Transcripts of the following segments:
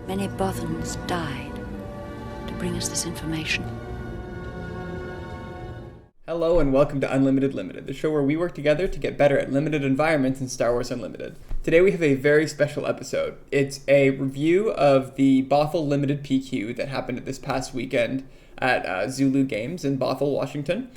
Many Bothans died to bring us this information. Hello and welcome to Unlimited Limited, the show where we work together to get better at limited environments in Star Wars Unlimited. Today we have a very special episode. It's a review of the Bothell Limited PQ that happened this past weekend at Zulu Games in Bothell, Washington.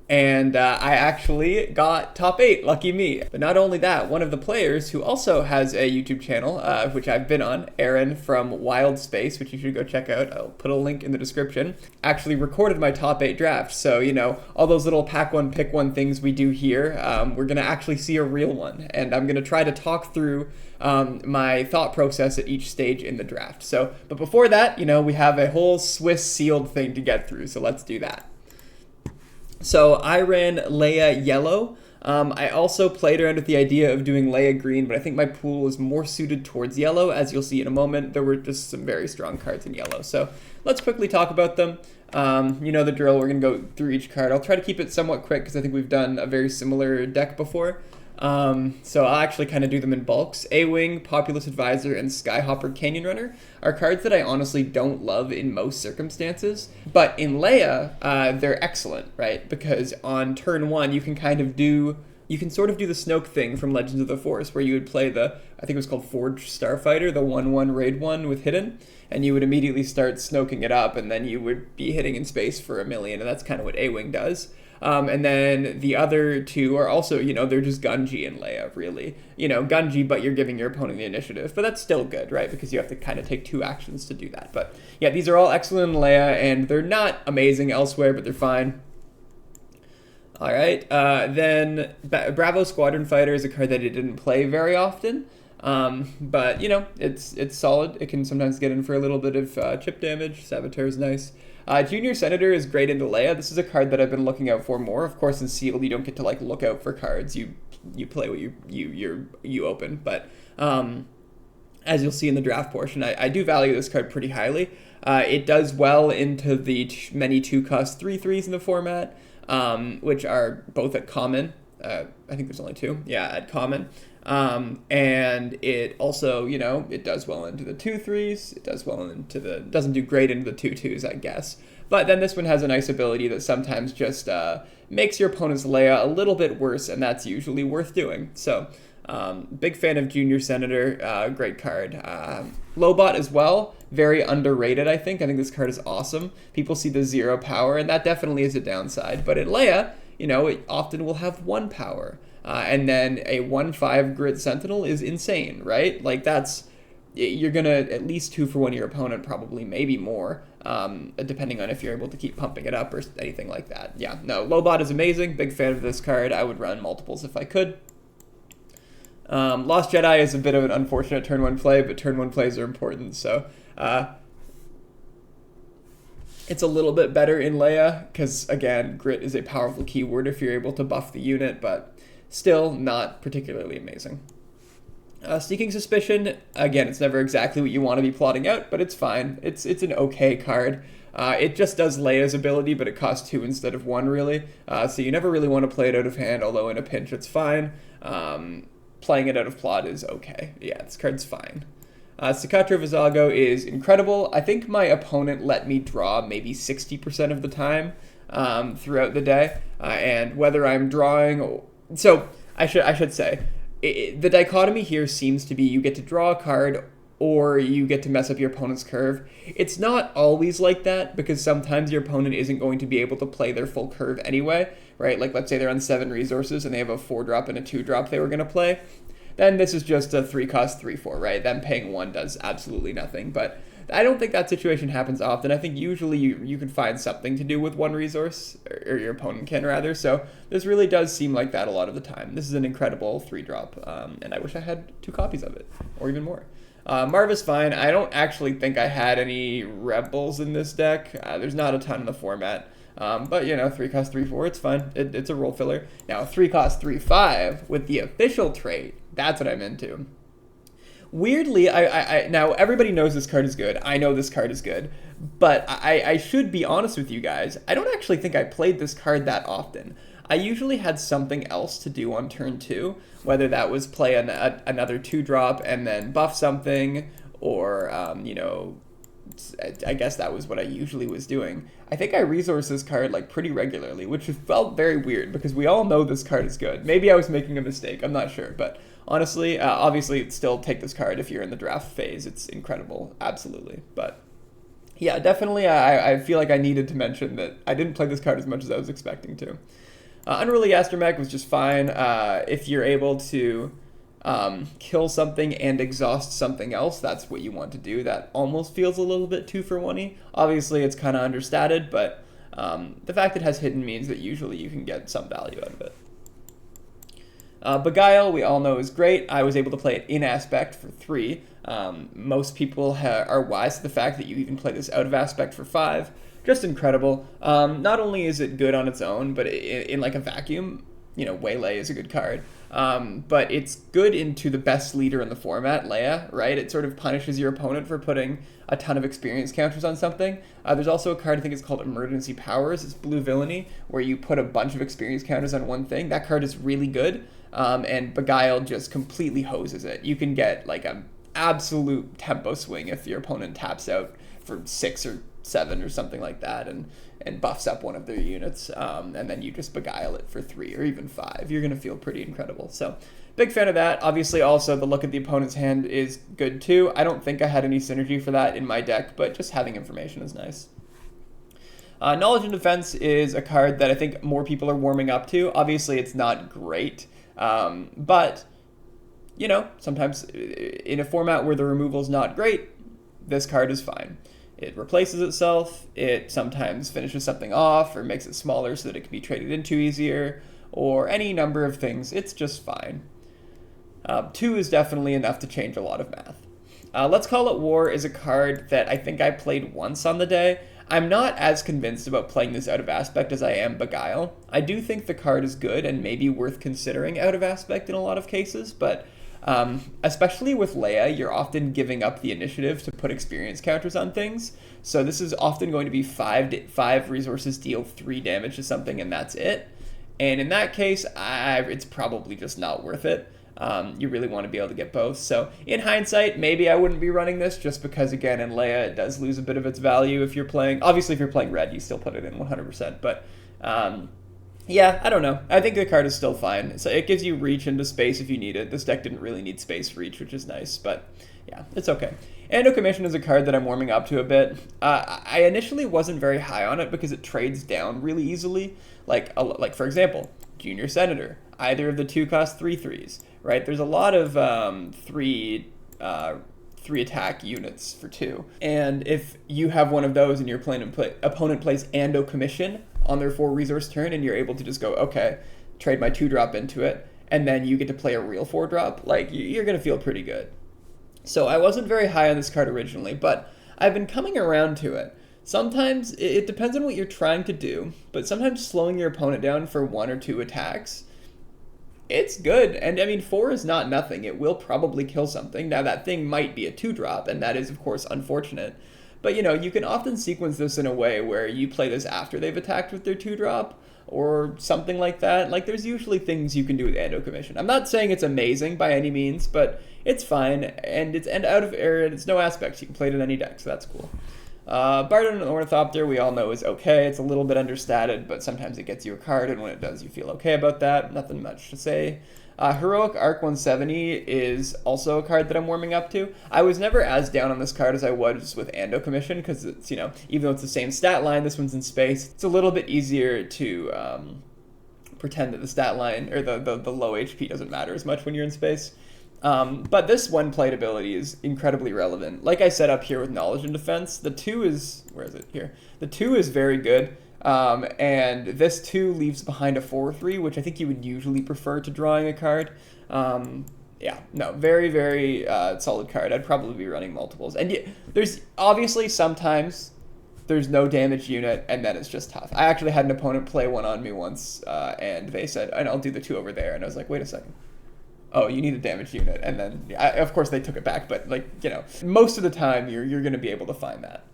And I actually got top 8, lucky me. But not only that, one of the players who also has a YouTube channel, which I've been on, Aaron from Wild Space, which you should go check out, I'll put a link in the description, actually recorded my top 8 draft. So, you know, all those little pack one, pick one things we do here, we're going to actually see a real one. And I'm going to try to talk through my thought process at each stage in the draft. So, but before that, you know, we have a whole Swiss sealed thing to get through, so let's do that. So I ran Leia yellow. I also played around with the idea of doing Leia green, but I think my pool is more suited towards yellow. As you'll see in a moment, there were just some very strong cards in yellow. So let's quickly talk about them. You know the drill. We're going to go through each card. I'll try to keep it somewhat quick because I think we've done a very similar deck before. So I'll actually kind of do them in bulks. A-Wing, Populous Advisor, and Skyhopper Canyon Runner are cards that I honestly don't love in most circumstances. But in Leia, they're excellent, right? Because on turn 1, you can sort of do the Snoke thing from Legends of the Force, where you would play I think it was called Forged Starfighter, the 1/1 raid one with Hidden, and you would immediately start snoking it up, and then you would be hitting in space for 1,000,000, and that's kind of what A-Wing does. And then the other two are also, you know, they're just Gungi and Leia, really. You know, Gungi, but you're giving your opponent the initiative. But that's still good, right? Because you have to kind of take 2 actions to do that. But yeah, these are all excellent in Leia, and they're not amazing elsewhere, but they're fine. All right. Then Bravo Squadron Fighter is a card that I didn't play very often. But, you know, it's solid. It can sometimes get in for a little bit of chip damage. Saboteur is nice. Junior Senator is great into Leia. This is a card that I've been looking out for more. Of course, in Sealed, you don't get to like look out for cards. You play what you open. But as you'll see in the draft portion, I do value this card pretty highly. It does well into the many 2-cost 3/3s in the format, which are both at common. I think there's only 2. Yeah, at common. And it also, you know, it does well into the 2/3s. It does well doesn't do great into the 2/2s, I guess. But then this one has a nice ability that sometimes just makes your opponent's Leia a little bit worse, and that's usually worth doing. So, big fan of Junior Senator. Great card. Lobot as well. Very underrated, I think. I think this card is awesome. People see the 0 power, and that definitely is a downside. But in Leia, you know, it often will have 1 power. And then a 1/5 Grit Sentinel is insane, right? Like you're going to at least 2 for 1 your opponent, probably, maybe more, depending on if you're able to keep pumping it up or anything like that. Yeah, no, Lobot is amazing. Big fan of this card. I would run multiples if I could. Lost Jedi is a bit of an unfortunate turn 1 play, but turn 1 plays are important, so it's a little bit better in Leia, because, again, Grit is a powerful keyword if you're able to buff the unit, but still not particularly amazing. Sneaking Suspicion, again, it's never exactly what you want to be plotting out, but it's fine. It's an okay card. It just does Leia's ability, but it costs 2 instead of 1, really. So you never really want to play it out of hand, although in a pinch it's fine. Playing it out of plot is okay. Yeah, this card's fine. Staccato Vizago is incredible. I think my opponent let me draw maybe 60% of the time throughout the day, and whether I'm drawing... So I should say, the dichotomy here seems to be you get to draw a card or you get to mess up your opponent's curve. It's not always like that, because sometimes your opponent isn't going to be able to play their full curve anyway, right? Like, let's say they're on 7 resources and they have a 4-drop and a 2-drop they were going to play. Then this is just a 3-cost 3/4, right? Them paying 1 does absolutely nothing. But I don't think that situation happens often. I think usually you can find something to do with 1 resource, or your opponent can rather. So this really does seem like that a lot of the time. This is an incredible 3-drop, and I wish I had 2 copies of it, or even more. Marv is fine. I don't actually think I had any Rebels in this deck. There's not a ton in the format. But, you know, 3-cost 3/4, it's fine. It's a role filler. Now, 3-cost 3/5 with the official trait, that's what I'm into. Weirdly, I now everybody knows this card is good. I know this card is good, but I should be honest with you guys. I don't actually think I played this card that often. I usually had something else to do on turn 2, whether that was play another 2-drop and then buff something, or, I guess that was what I usually was doing. I think I resource this card like pretty regularly, which felt very weird because we all know this card is good. Maybe I was making a mistake, I'm not sure, but honestly, obviously still take this card if you're in the draft phase. It's incredible, absolutely. But yeah, definitely I feel like I needed to mention that I didn't play this card as much as I was expecting to. Unruly Astromech was just fine. If you're able to kill something and exhaust something else, that's what you want to do. That almost feels a little bit 2-for-1-y. Obviously, it's kind of understated, but the fact it has hidden means that usually you can get some value out of it. Beguile, we all know, is great. I was able to play it in Aspect for 3. Most people are wise to the fact that you even play this out of Aspect for 5. Just incredible. Not only is it good on its own, but in like a vacuum, Waylay is a good card. But it's good into the best leader in the format, Leia, right? It sort of punishes your opponent for putting a ton of experience counters on something. There's also a card, I think it's called Emergency Powers. It's blue villainy, where you put a bunch of experience counters on one thing. That card is really good, and Beguile just completely hoses it. You can get like an absolute tempo swing if your opponent taps out for 6 or 7 or something like that, and buffs up one of their units, and then you just Beguile it for 3 or even 5. You're going to feel pretty incredible. So, big fan of that. Obviously, also, the look at the opponent's hand is good too. I don't think I had any synergy for that in my deck, but just having information is nice. Knowledge and Defense is a card that I think more people are warming up to. Obviously, it's not great, but, sometimes in a format where the removal's not great, this card is fine. It replaces itself, it sometimes finishes something off or makes it smaller so that it can be traded into easier, or any number of things. It's just fine. 2 is definitely enough to change a lot of math. Let's Call It War is a card that I think I played once on the day. I'm not as convinced about playing this out of Aspect as I am Beguile. I do think the card is good and maybe worth considering out of Aspect in a lot of cases, but especially with Leia, you're often giving up the initiative to put experience counters on things. So this is often going to be 5 resources deal 3 damage to something, and that's it. And in that case, it's probably just not worth it. You really want to be able to get both. So in hindsight, maybe I wouldn't be running this just because, again, in Leia, it does lose a bit of its value if you're playing. Obviously, if you're playing red, you still put it in 100%. But yeah, I don't know. I think the card is still fine. So it gives you reach into space if you need it. This deck didn't really need space reach, which is nice, but yeah, it's okay. Ando Commission is a card that I'm warming up to a bit. I initially wasn't very high on it because it trades down really easily. Like for example, Junior Senator. Either of the 2 cost 3/3s, right? There's a lot of 3 attack units for 2. And if you have one of those and your opponent plays Ando Commission on their 4 resource turn, and you're able to just go, okay, trade my 2-drop into it, and then you get to play a real 4-drop, like, you're going to feel pretty good. So I wasn't very high on this card originally, but I've been coming around to it. Sometimes, it depends on what you're trying to do, but sometimes slowing your opponent down for 1 or 2 attacks, it's good. And, 4 is not nothing. It will probably kill something. Now, that thing might be a 2-drop, and that is, of course, unfortunate. But, you can often sequence this in a way where you play this after they've attacked with their 2-drop or something like that. Like, there's usually things you can do with Ando Commission. I'm not saying it's amazing by any means, but it's fine, and it's out of area, and it's no aspects. You can play it in any deck, so that's cool. Bardon and Ornithopter, we all know, is okay. It's a little bit understated, but sometimes it gets you a card, and when it does, you feel okay about that. Nothing much to say. Heroic Arc 170 is also a card that I'm warming up to. I was never as down on this card as I was with Ando Commission, because it's, even though it's the same stat line, this one's in space, it's a little bit easier to pretend that the stat line, or the low HP doesn't matter as much when you're in space. But this one-plate ability is incredibly relevant. Like I said up here with Knowledge and Defense, the 2 is, where is it? Here. The 2 is very good. And this 2 leaves behind a 4/3, which I think you would usually prefer to drawing a card. Yeah, no, very, very solid card. I'd probably be running multiples. And there's obviously sometimes there's no damage unit, and then it's just tough. I actually had an opponent play one on me once, and they said, and I'll do the 2 over there. And I was like, wait a second. Oh, you need a damage unit. And then, of course, they took it back. But, most of the time, you're going to be able to find that.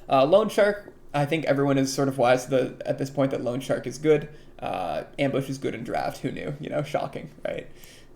Loan Shark, I think everyone is sort of wise at this point that Loan Shark is good. Ambush is good in draft. Who knew? Shocking, right?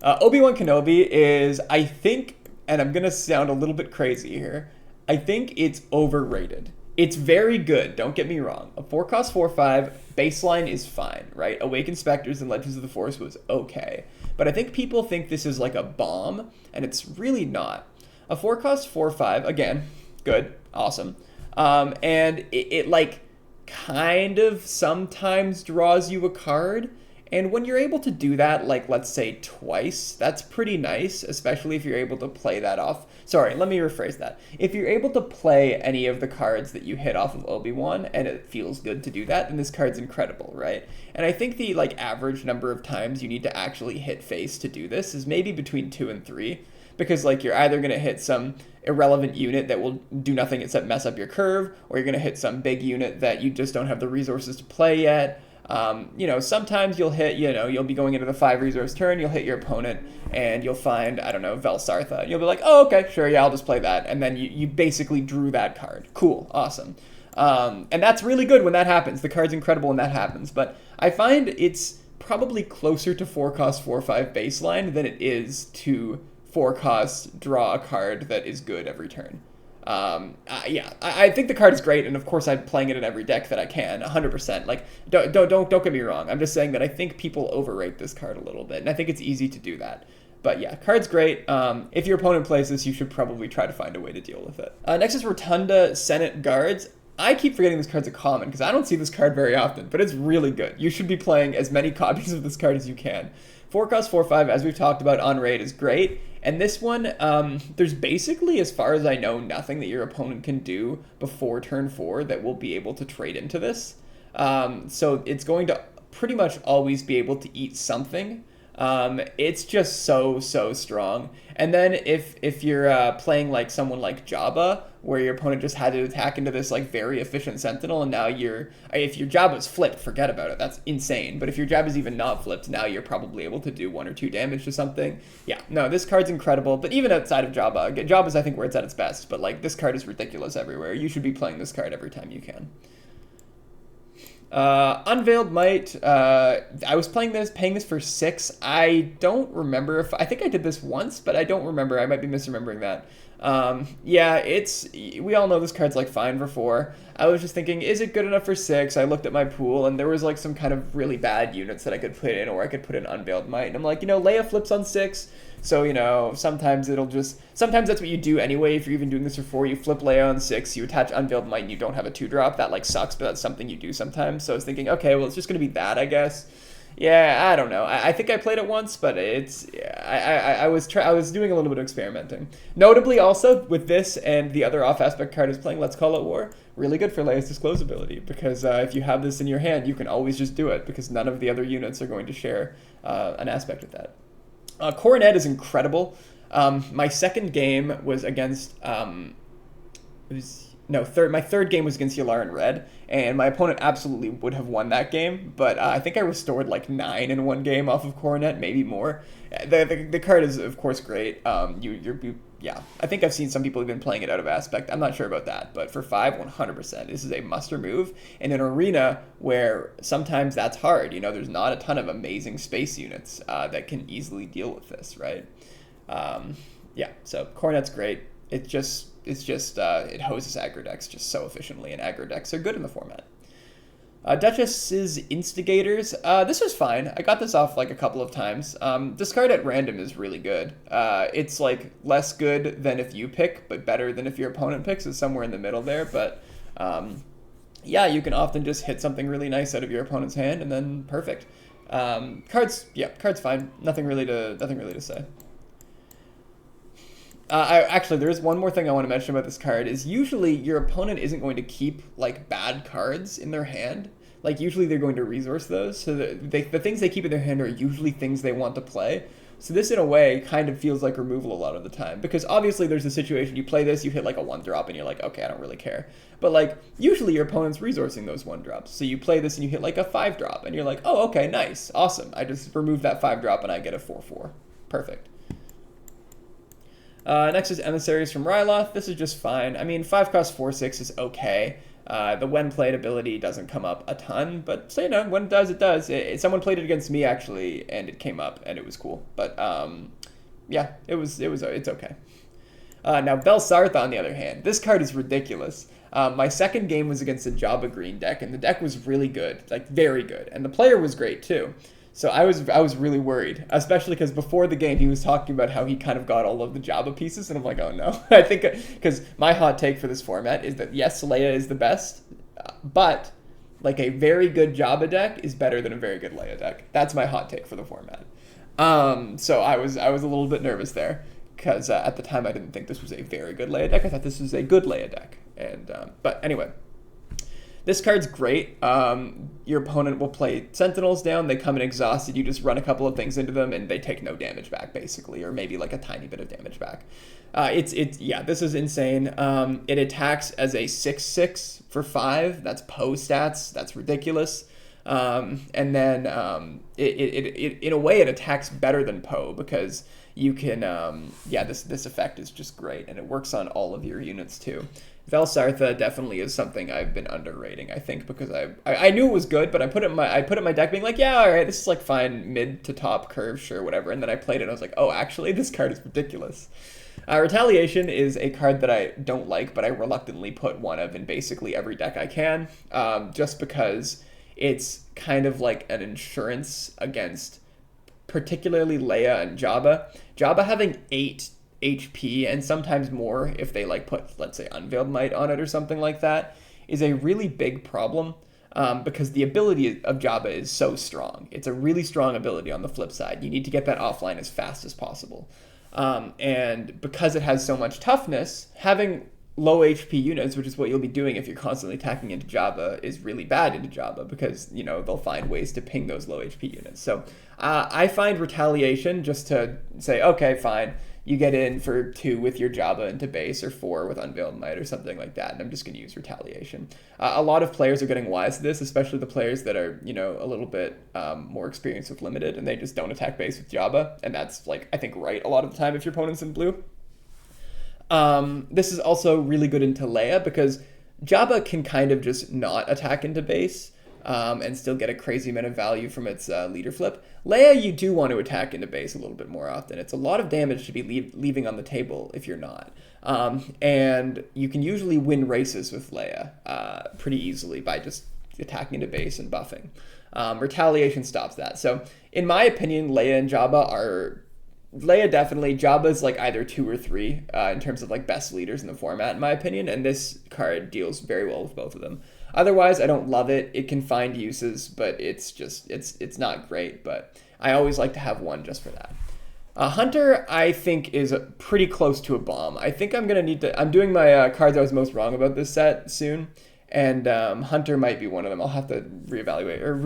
Obi-Wan Kenobi is, I think, and I'm gonna sound a little bit crazy here, I think it's overrated. It's very good, don't get me wrong. A 4 cost 4/5 baseline is fine, right? Awakened Spectres and Legends of the Forest was okay. But I think people think this is like a bomb, and it's really not. A 4 cost 4/5, again, good, awesome. And it like kind of sometimes draws you a card. And when you're able to do that, like let's say twice, that's pretty nice, especially if you're able to play that off. Sorry, let me rephrase that. If you're able to play any of the cards that you hit off of Obi-Wan and it feels good to do that, then this card's incredible, right? And I think the like average number of times you need to actually hit face to do this is maybe between 2 and 3, because like you're either going to hit some irrelevant unit that will do nothing except mess up your curve, or you're going to hit some big unit that you just don't have the resources to play yet. Sometimes you'll hit, you'll be going into the 5 resource turn, you'll hit your opponent, and you'll find, I don't know, Velsartha. And you'll be like, oh, okay, sure, yeah, I'll just play that. And then you basically drew that card. Cool, awesome. And that's really good when that happens. The card's incredible when that happens. But I find it's probably closer to 4 cost 4/5 baseline than it is to 4 cost draw a card that is good every turn. I think the card is great, and of course I'm playing it in every deck that I can, 100%. Like, don't get me wrong. I'm just saying that I think people overrate this card a little bit, and I think it's easy to do that. But yeah, card's great. If your opponent plays this, you should probably try to find a way to deal with it. Next is Rotunda Senate Guards. I keep forgetting this card's a common because I don't see this card very often, but it's really good. You should be playing as many copies of this card as you can. 4 cost 4/5, as we've talked about on raid, is great. And this one, there's basically, as far as I know, nothing that your opponent can do before turn 4 that will be able to trade into this. So it's going to pretty much always be able to eat something. It's just so strong. And then if you're playing like someone like Jabba, where your opponent just had to attack into this like very efficient Sentinel, and now if your Jabba's flipped, forget about it. That's insane. But if your Jabba's even not flipped, now you're probably able to do 1 or 2 damage to something. Yeah, no, this card's incredible. But even outside of Jabba, Jabba's I think where it's at its best. But like this card is ridiculous everywhere. You should be playing this card every time you can. Unveiled Might, I was paying this for 6. I don't remember I think I did this once, but I don't remember. I might be misremembering that. We all know this card's like fine for 4. I was just thinking, is it good enough for 6? I looked at my pool, and there was like some kind of really bad units that I could put in, or I could put in Unveiled Might. And I'm like, Leia flips on 6. So, sometimes sometimes that's what you do anyway. If you're even doing this for 4, you flip Leia on 6, you attach Unveiled Might, and you don't have a 2-drop. That, like, sucks, but that's something you do sometimes. So I was thinking, okay, well, it's just going to be that, I guess. Yeah, I don't know. I think I played it once, but I was doing a little bit of experimenting. Notably, also, with this and the other off-aspect card is playing Let's Call It War, really good for Leia's Disclosability, because if you have this in your hand, you can always just do it, because none of the other units are going to share an aspect of that. Coronet is incredible. My second game was against my third game was against Yularen Red, and my opponent absolutely would have won that game, but I think I restored like 9 in one game off of Coronet, maybe more. The card is of course great. Yeah, I think I've seen some people have been playing it out of aspect. I'm not sure about that, but for 5, 100%, this is a muster move in an arena where sometimes that's hard. There's not a ton of amazing space units that can easily deal with this, right? Yeah, so Coronet's great. It hoses aggro decks just so efficiently, and aggro decks are good in the format. Duchess's Instigators. This was fine. I got this off like a couple of times. Discard at random is really good. It's like less good than if you pick, but better than if your opponent picks. It's somewhere in the middle there, but yeah, you can often just hit something really nice out of your opponent's hand, and then perfect. Card's fine. Nothing really to say. Actually, there is one more thing I want to mention about this card, is usually your opponent isn't going to keep, like, bad cards in their hand. Like, usually they're going to resource those, so the things they keep in their hand are usually things they want to play. So this, in a way, kind of feels like removal a lot of the time, because obviously there's a situation, you play this, you hit, like, a 1-drop, and you're like, okay, I don't really care. But, like, usually your opponent's resourcing those 1-drops, so you play this and you hit, like, a 5-drop, and you're like, oh, okay, nice, awesome, I just removed that 5-drop and I get a 4/4. Perfect. Next is Emissaries from Ryloth. This is just fine. I mean, 5 cost 4/6 is okay. The when played ability doesn't come up a ton, but so, when it does, it does. Someone played it against me, actually, and it came up, and it was cool. But, yeah, it's okay. Now, Belsartha, on the other hand, this card is ridiculous. My second game was against a Jabba green deck, and the deck was really good, like very good, and the player was great too. So I was really worried, especially because before the game he was talking about how he kind of got all of the Jabba pieces, and I'm like, oh no. I think because my hot take for this format is that yes, Leia is the best, but like a very good Jabba deck is better than a very good Leia deck. That's my hot take for the format. So I was a little bit nervous there because at the time I didn't think this was a very good Leia deck. I thought this was a good Leia deck, and but anyway. This card's great. Your opponent will play Sentinels down. They come in exhausted. You just run a couple of things into them, and they take no damage back, basically, or maybe like a tiny bit of damage back. Yeah, this is insane. It attacks as a 6/6 for 5. That's Poe stats. That's ridiculous. And then it in a way it attacks better than Poe because you can this effect is just great, and it works on all of your units too. Velsartha definitely is something I've been underrating, I think, because I knew it was good, but I put it in my deck being like, yeah, all right, this is like fine, mid to top curve, sure, whatever. And then I played it and I was like, oh, actually, this card is ridiculous. Retaliation is a card that I don't like, but I reluctantly put one of in basically every deck I can, just because it's kind of like an insurance against particularly Leia and Jabba. Jabba having 8 HP and sometimes more if they like put, let's say, Unveiled Might on it or something like that, is a really big problem because the ability of Jabba is so strong. It's a really strong ability on the flip side. You need to get that offline as fast as possible. And because it has so much toughness, having low HP units, which is what you'll be doing if you're constantly attacking into Jabba, is really bad into Jabba because, you know, they'll find ways to ping those low HP units. So I find Retaliation just to say, okay, fine, you get in for 2 with your Jabba into base or 4 with Unveiled Might or something like that, and I'm just going to use Retaliation. A lot of players are getting wise to this, especially the players that are, you know, a little bit more experienced with Limited, and they just don't attack base with Jabba, and that's, like, I think right a lot of the time if your opponent's in blue. This is also really good into Leia because Jabba can kind of just not attack into base and still get a crazy amount of value from its leader flip. Leia, you do want to attack into base a little bit more often. It's a lot of damage to be leaving on the table if you're not. And you can usually win races with Leia pretty easily by just attacking into base and buffing. Retaliation stops that. So in my opinion, Leia and Jabba are... Leia definitely, Jabba's like either 2 or 3 in terms of like best leaders in the format, in my opinion, and this card deals very well with both of them. Otherwise, I don't love it. It can find uses, but it's just, it's not great, but I always like to have one just for that. Hunter, I think, is pretty close to a bomb. I think I'm going to need to, I'm doing my cards I was most wrong about this set soon, and Hunter might be one of them. I'll have to reevaluate or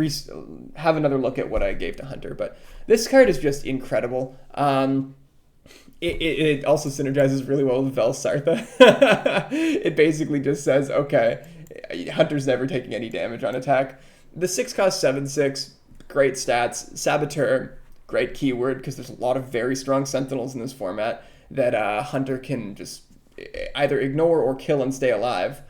have another look at what I gave to Hunter, but this card is just incredible. It also synergizes really well with Velsartha. It basically just says, okay, Hunter's never taking any damage on attack. The 6 cost 7/6, great stats. Saboteur, great keyword because there's a lot of very strong Sentinels in this format that Hunter can just either ignore or kill and stay alive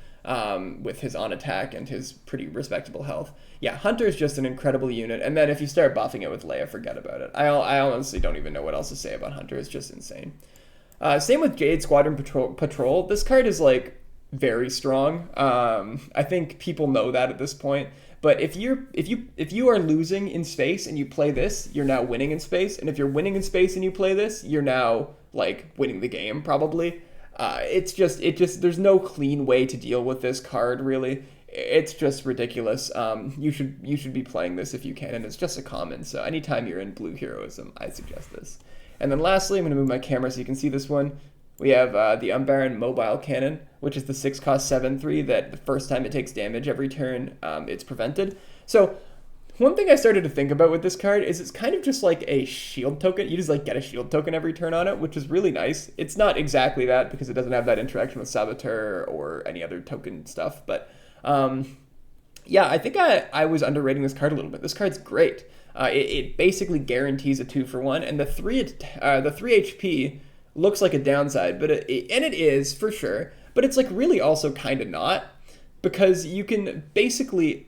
with his on attack and his pretty respectable health. Yeah, Hunter's just an incredible unit, and then if you start buffing it with Leia, forget about it. I honestly don't even know what else to say about Hunter. It's just insane. Same with Jade Squadron Patrol. This card is like very strong. I think people know that at this point. But if you are losing in space and you play this, you're now winning in space. And if you're winning in space and you play this, you're now like winning the game probably. It's just there's no clean way to deal with this card really. It's just ridiculous. You should be playing this if you can, and it's just a common. So anytime you're in blue heroism, I suggest this. And then lastly, I'm going to move my camera so you can see this one. We have the Umbaran Mobile Cannon, which is the 6 cost 7/3 that the first time it takes damage every turn, it's prevented. So one thing I started to think about with this card is it's kind of just like a shield token. You just like get a shield token every turn on it, which is really nice. It's not exactly that because it doesn't have that interaction with Saboteur or any other token stuff. But yeah, I think I was underrating this card a little bit. This card's great. It basically guarantees a 2-for-1, and the 3 HP looks like a downside, but it is for sure. But it's like really also kind of not, because you can basically,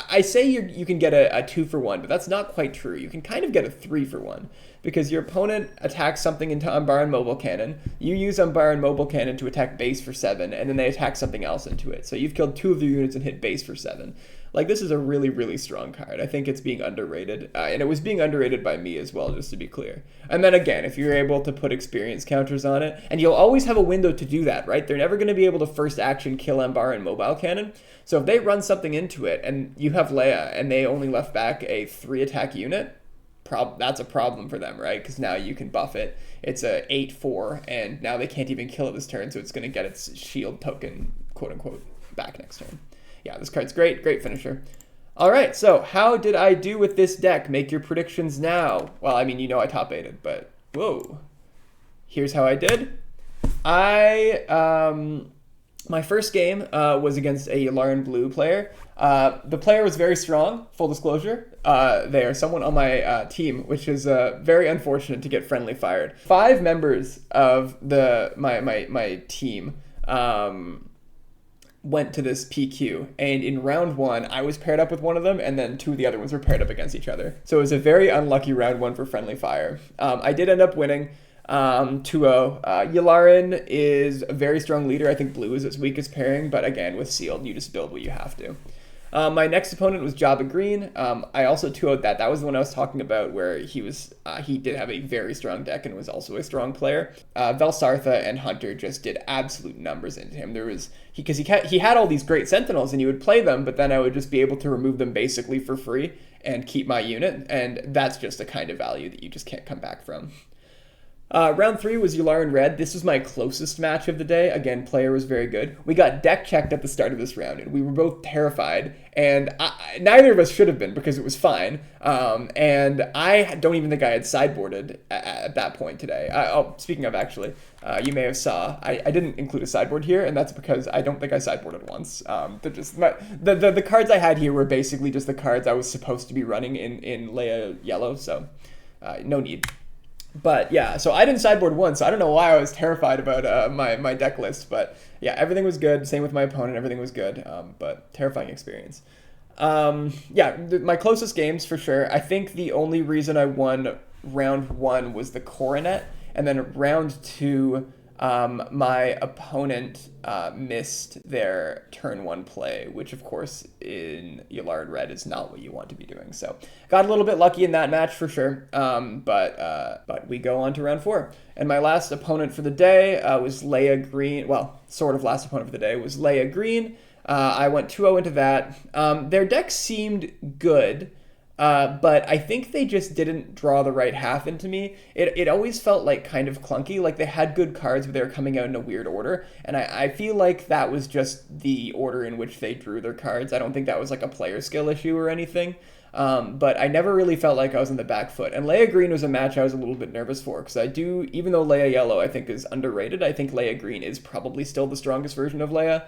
I say you can get a 2-for-1, but that's not quite true. You can kind of get a 3-for-1. because your opponent attacks something into Umbaran Mobile Cannon, you use Umbaran Mobile Cannon to attack base for 7, and then they attack something else into it. So you've killed 2 of their units and hit base for 7. Like, this is a really, really strong card. I think it's being underrated, and it was being underrated by me as well, just to be clear. And then again, if you're able to put experience counters on it, and you'll always have a window to do that, right? They're never going to be able to first action kill Umbaran Mobile Cannon. So if they run something into it, and you have Leia, and they only left back a 3 attack unit, that's a problem for them, right? Because now you can buff it. It's a 8/4, and now they can't even kill it this turn, so it's going to get its shield token, quote-unquote, back next turn. Yeah, this card's great. Great finisher. All right, so how did I do with this deck? Make your predictions now. Well, I mean, you know I top 8'd, but whoa. Here's how I did. My first game was against a Yularen Blue player. The player was very strong, full disclosure. They are someone on my team, which is very unfortunate to get friendly fired. 5 members of my team went to this PQ, and in round 1 I was paired up with one of them, and then 2 of the other ones were paired up against each other. So it was a very unlucky round 1 for friendly fire. I did end up winning 2-0. Yularen is a very strong leader. I think blue is its weakest pairing, but again, with sealed, you just build what you have to. My next opponent was Jabba Green. I also 2-0'd that. That was the one I was talking about where he did have a very strong deck and was also a strong player. Velsartha and Hunter just did absolute numbers into him. Because he had all these great Sentinels and you would play them, but then I would just be able to remove them basically for free and keep my unit, and that's just a kind of value that you just can't come back from. Round 3 was Yularen Red. This was my closest match of the day. Again, player was very good. We got deck checked at the start of this round, and we were both terrified, and neither of us should have been because it was fine. And I don't even think I had sideboarded at that point today. Speaking of, actually, you may have saw, I didn't include a sideboard here, and that's because I don't think I sideboarded once. The cards I had here were basically just the cards I was supposed to be running in Leia Yellow, so no need. But yeah, so I didn't sideboard once, so I don't know why I was terrified about my deck list. But yeah, everything was good. Same with my opponent, everything was good. But terrifying experience. My closest games for sure. I think the only reason I won round 1 was the Coronet, and then round 2, my opponent missed their turn 1 play, which of course in Yularen Red is not what you want to be doing. So got a little bit lucky in that match for sure. But we go on to round 4. And my last opponent for the day was Leia Green. Well, sort of last opponent for the day was Leia Green. I went 2-0 into that. Their deck seemed good. But I think they just didn't draw the right half into me. It always felt like kind of clunky, like they had good cards, but they were coming out in a weird order. And I feel like that was just the order in which they drew their cards. I don't think that was like a player skill issue or anything. But I never really felt like I was on the back foot. And Leia Green was a match I was a little bit nervous for, because even though Leia Yellow I think is underrated, I think Leia Green is probably still the strongest version of Leia.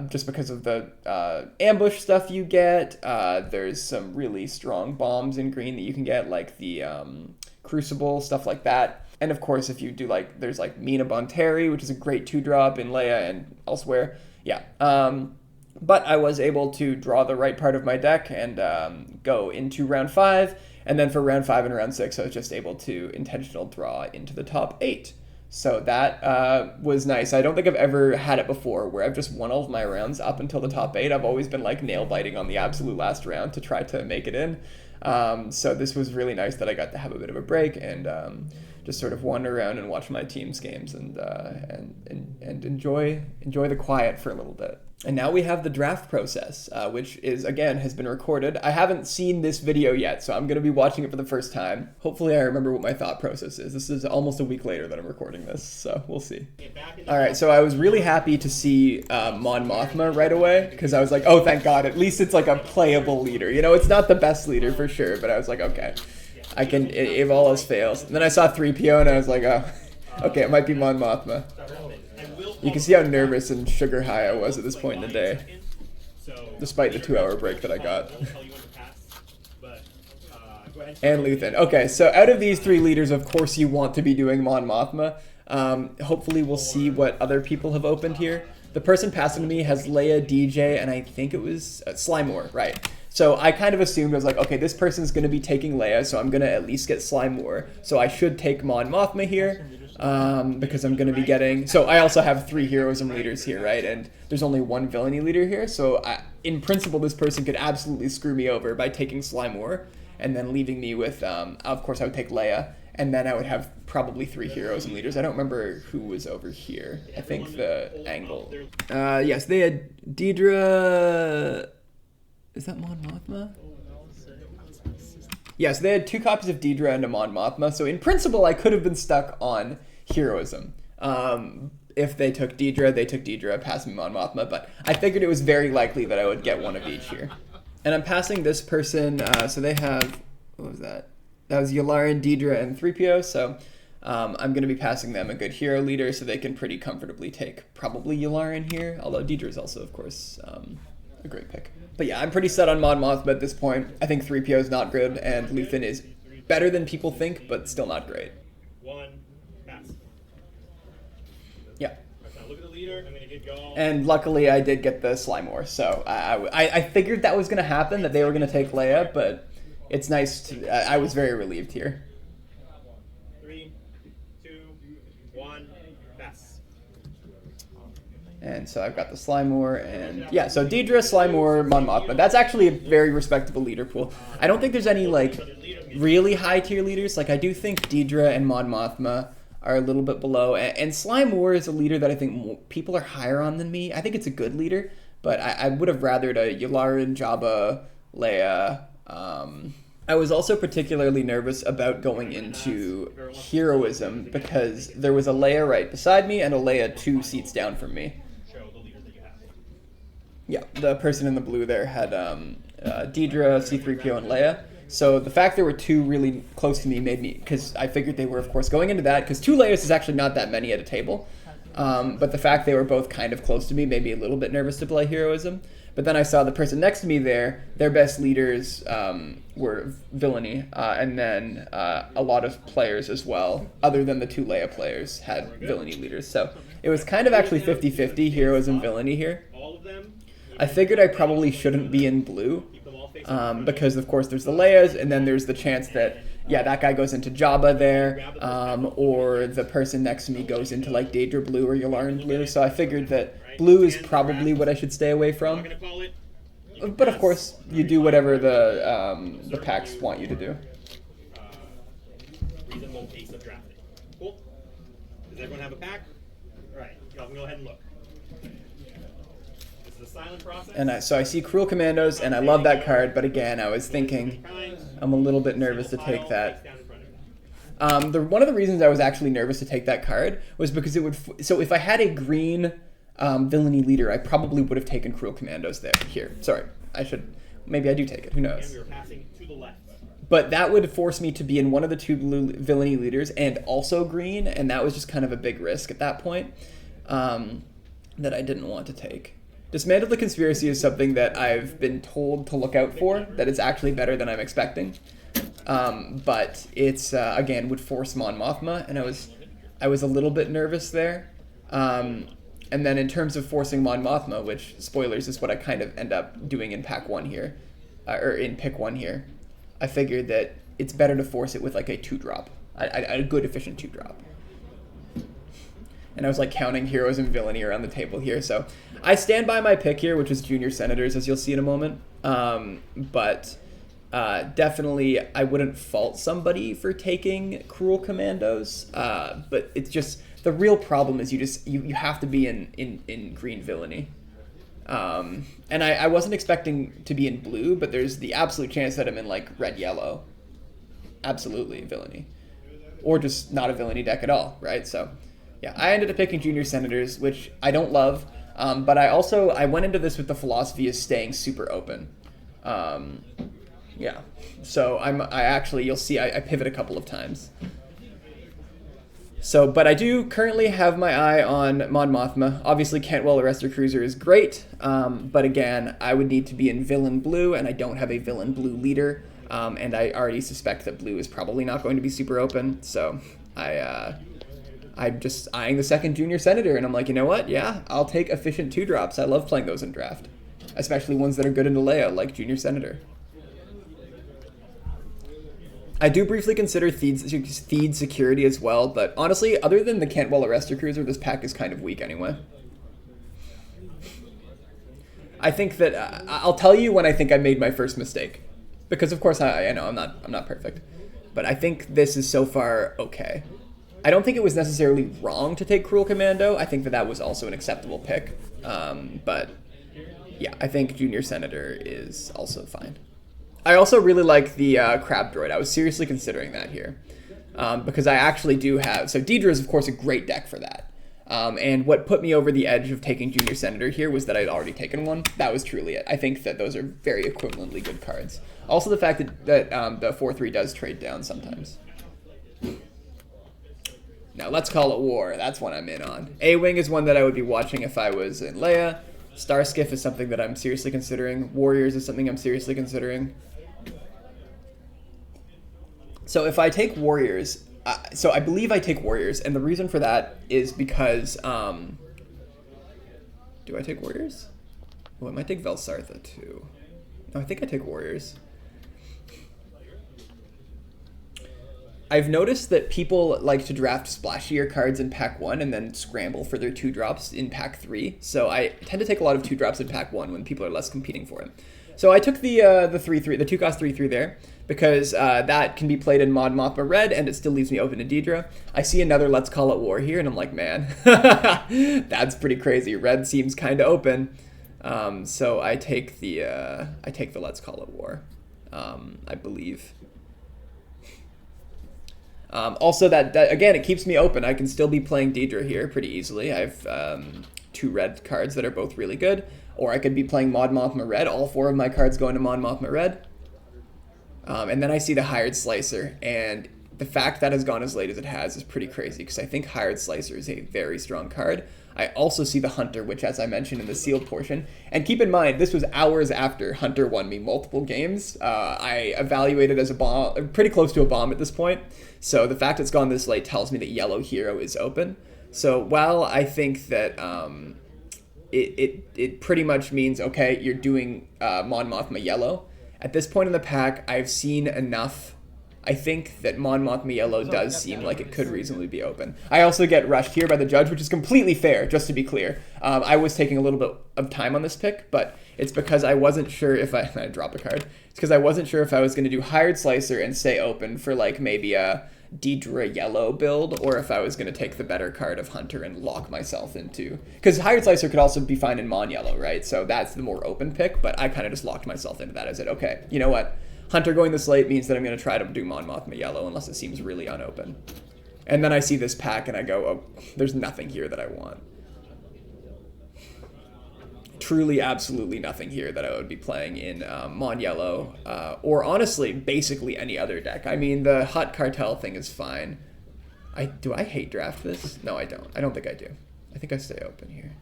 Just because of the ambush stuff you get. There's some really strong bombs in green that you can get, like the Crucible, stuff like that. And of course, if you do there's Mina Bonteri, which is a great 2-drop in Leia and elsewhere. Yeah. But I was able to draw the right part of my deck and go into round 5. And then for round 5 and round 6, I was just able to intentional draw into the top 8. So that was nice. I don't think I've ever had it before where I've just won all of my rounds up until the top 8. I've always been nail biting on the absolute last round to try to make it in. So this was really nice that I got to have a bit of a break and just sort of wander around and watch my team's games and enjoy the quiet for a little bit. And now we have the draft process, which has been recorded. I haven't seen this video yet, so I'm going to be watching it for the first time. Hopefully I remember what my thought process is. This is almost a week later that I'm recording this, so we'll see. All right, so I was really happy to see Mon Mothma right away, because I was like, oh, thank God, at least it's a playable leader. You know, it's not the best leader for sure, but I was like, okay, I can, if all else fails. And then I saw 3PO, and I was like, oh, okay, it might be Mon Mothma. You can see how nervous and sugar high I was at this point in the day, despite the 2-hour break that I got. And Luthen. Okay, so out of these 3 leaders, of course you want to be doing Mon Mothma. Hopefully we'll see what other people have opened here. The person passing to me has Leia, DJ, and I think it was Slimemoor, right. So I kind of assumed, I was like, okay, this person's going to be taking Leia, so I'm going to at least get Sly Moore. So I should take Mon Mothma here, because I'm going to be getting... So I also have 3 heroism leaders here, right? And there's only 1 villainy leader here, so in principle, this person could absolutely screw me over by taking Sly Moore, and then leaving me with, of course, I would take Leia, and then I would have probably 3 heroism leaders. I don't remember who was over here. I think the angle. Yes, they had Deidre... Is that Mon Mothma? Yes, they had 2 copies of Deidre and a Mon Mothma, so in principle, I could have been stuck on heroism. If they took Deidre, pass me Mon Mothma, but I figured it was very likely that I would get one of each here. And I'm passing this person, so they have, what was that? That was Yularen, Deidre, and 3PO, so I'm going to be passing them a good hero leader so they can pretty comfortably take probably Yularen here, although Deidre is also, of course, a great pick. But yeah, I'm pretty set on Mon Mothma at this point. I think 3PO is not good, and Luthen is better than people think, but still not great. 1, pass. Yeah. Now look at the leader. I'm going to give y'all... And luckily, I did get the Sly Moore, so I figured that was going to happen, that they were going to take Leia, but it's nice to... I was very relieved here. 3, 2, 1, pass. And so I've got the Sly Moore, and yeah, so Deidre, Sly Moore, Mon Mothma. That's actually a very respectable leader pool. I don't think there's any, like, really high-tier leaders. Like, I do think Deidre and Mon Mothma are a little bit below, and Sly Moore is a leader that I think people are higher on than me. I think it's a good leader, but I would have rathered a Yularen, Jabba, Leia. I was also particularly nervous about going into heroism because there was a Leia right beside me and a Leia 2 seats down from me. Yeah, the person in the blue there had Deidre, C-3PO, and Leia. So the fact there were 2 really close to me made me, because I figured they were, of course, going into that, because 2 Leias is actually not that many at a table. But the fact they were both kind of close to me made me a little bit nervous to play heroism. But then I saw the person next to me there, their best leaders were villainy, and then a lot of players as well, other than the 2 Leia players, had villainy leaders. So it was kind of actually 50-50 heroism villainy here. I figured I probably shouldn't be in blue, because of course there's the Leias, and then there's the chance that, yeah, that guy goes into Jabba there, or the person next to me goes into like Deidre blue or Yularen blue, so I figured that blue is probably what I should stay away from. But of course, you do whatever the packs want you to do. Reasonable pace of drafting. Cool. Does everyone have a pack? All right, y'all can go ahead and look. This is a silent process. And so I see Cruel Commandos, and I love that card, but again, I was thinking I'm a little bit nervous to take that. One of the reasons I was actually nervous to take that card was because it would... So if I had a green villainy leader, I probably would have taken Cruel Commandos there. Here, sorry. I should... Maybe I do take it. Who knows? We were passing to the left. But that would force me to be in one of the 2 blue villainy leaders and also green, and that was just kind of a big risk at that point that I didn't want to take. Dismantle the Conspiracy is something that I've been told to look out for, that it's actually better than I'm expecting. But it's, again, would force Mon Mothma, and I was a little bit nervous there. And then in terms of forcing Mon Mothma, which, spoilers, is what I kind of end up doing in pack 1 here, or in pick 1 here, I figured that it's better to force it with like a 2-drop, a good efficient 2-drop. And I was like counting heroes and villainy around the table here, so I stand by my pick here, which is Junior Senators, as you'll see in a moment. But definitely I wouldn't fault somebody for taking Cruel Commandos, but it's just... The real problem is you have to be in green villainy. And I wasn't expecting to be in blue, but there's the absolute chance that I'm in like red-yellow. Absolutely villainy. Or just not a villainy deck at all, right? So yeah, I ended up picking Junior Senators, which I don't love, but I went into this with the philosophy of staying super open. Yeah, so I actually, you'll see I pivot a couple of times. So, but I do currently have my eye on Mon Mothma. Obviously, Cantwell Arrestor Cruiser is great, but again, I would need to be in villain blue, and I don't have a villain blue leader, and I already suspect that blue is probably not going to be super open, so I'm just eyeing the second Junior Senator, and I'm like, you know what? Yeah, I'll take efficient 2-drops. I love playing those in draft. especially ones that are good into Leia, like Junior Senator. I do briefly consider Theed Security as well, but honestly, other than the Cantwell Arrestor Cruiser, this pack is kind of weak anyway. I think that I'll tell you when I think I made my first mistake, because of course I know I'm not perfect, but I think this is so far okay. I don't think it was necessarily wrong to take Cruel Commando. I think that that was also an acceptable pick, but yeah, I think Junior Senator is also fine. I also really like the Crab Droid. I was seriously considering that here, because I actually do have... So Deidre is, of course, a great deck for that. And what put me over the edge of taking Junior Senator here was that I'd already taken one. That was truly it. I think that those are very equivalently good cards. Also the fact that the 4-3 does trade down sometimes. Now, let's call it War. That's one I'm in on. A-Wing is one that I would be watching if I was in Leia. Starskiff is something that I'm seriously considering. Warriors is something I'm seriously considering. So if I take Warriors, so I believe I take Warriors, and the reason for that is because, do I take Warriors? Oh, I might take Velsartha too. No, I think I take Warriors. I've noticed that people like to draft splashier cards in pack 1 and then scramble for their 2-drops in pack 3. So I tend to take a lot of 2-drops in pack 1 when people are less competing for it. So I took the 3/3, the 2-cost 3/3 there, because that can be played in Mon Mothma Red, and it still leaves me open to Deidre. I see another Let's Call It War here, and I'm like, man, that's pretty crazy. Red seems kind of open. So I take the Let's Call It War, I believe. Also, that again, it keeps me open. I can still be playing Deidre here pretty easily. I have 2 red cards that are both really good. Or I could be playing Mon Mothma Red. All 4 of my cards go into Mon Mothma Red. And then I see the Hired Slicer. And the fact that has gone as late as it has is pretty crazy, because I think Hired Slicer is a very strong card. I also see the Hunter, which, as I mentioned in the sealed portion. And keep in mind, this was hours after Hunter won me multiple games. I evaluated as a bomb, pretty close to a bomb at this point. So the fact it's gone this late tells me that Yellow Hero is open. So while I think that... It pretty much means, okay, you're doing Mon Mothma Yellow. At this point in the pack, I've seen enough. I think that Mon Mothma Yellow does seem like it could reasonably be open. I also get rushed here by the judge, which is completely fair, just to be clear. I was taking a little bit of time on this pick, but it's because I wasn't sure if I drop a card. It's because I wasn't sure if I was going to do Hired Slicer and stay open for like maybe a Deidre Yellow build, or if I was going to take the better card of Hunter and lock myself into... Because Hired Slicer could also be fine in Mon Yellow, right? So that's the more open pick, but I kind of just locked myself into that. I said, okay, you know what? Hunter going this late means that I'm going to try to do Mon Mothma Yellow unless it seems really unopen. And then I see this pack and I go, oh, there's nothing here that I want. Truly, absolutely nothing here that I would be playing in Mon Yellow, or honestly, basically any other deck. I mean, the Hut Cartel thing is fine. Do I hate draft this? No, I don't. I don't think I do. I think I stay open here.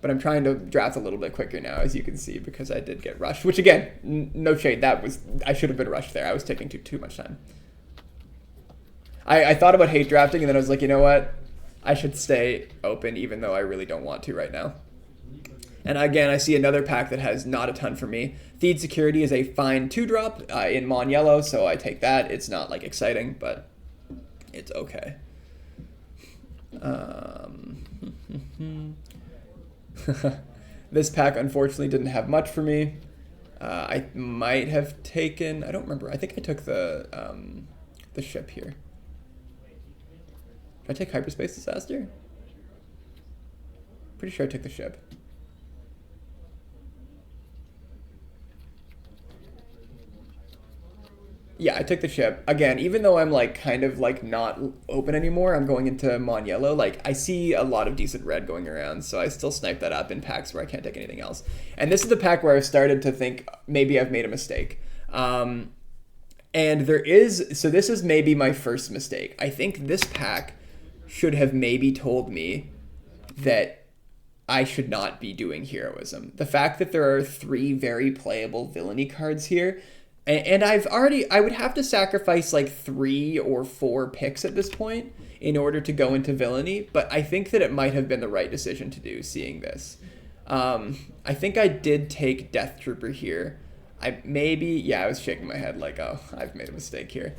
But I'm trying to draft a little bit quicker now, as you can see, because I did get rushed. Which, again, no shade. I should have been rushed there. I was taking too much time. I thought about hate drafting, and then I was like, you know what? I should stay open, even though I really don't want to right now. And again, I see another pack that has not a ton for me. Theed Security is a fine 2-drop in Mon Yellow, so I take that. It's not, like, exciting, but it's okay. This pack, unfortunately, didn't have much for me. I might have taken... I don't remember. I think I took the ship here. Did I take Hyperspace Disaster? Pretty sure I took the ship. Yeah, I took the ship. Again, even though I'm like kind of like not open anymore, I'm going into Mon Yellow. Like, I see a lot of decent red going around, so I still snipe that up in packs where I can't take anything else. And this is the pack where I've started to think maybe I've made a mistake. And so this is maybe my first mistake. I think this pack should have maybe told me that I should not be doing heroism. The fact that there are 3 very playable villainy cards here, and I would have to sacrifice like 3 or 4 picks at this point in order to go into villainy, but I think that it might have been the right decision to do, seeing this. I think I did take Death Trooper here. I was shaking my head like, oh, I've made a mistake here.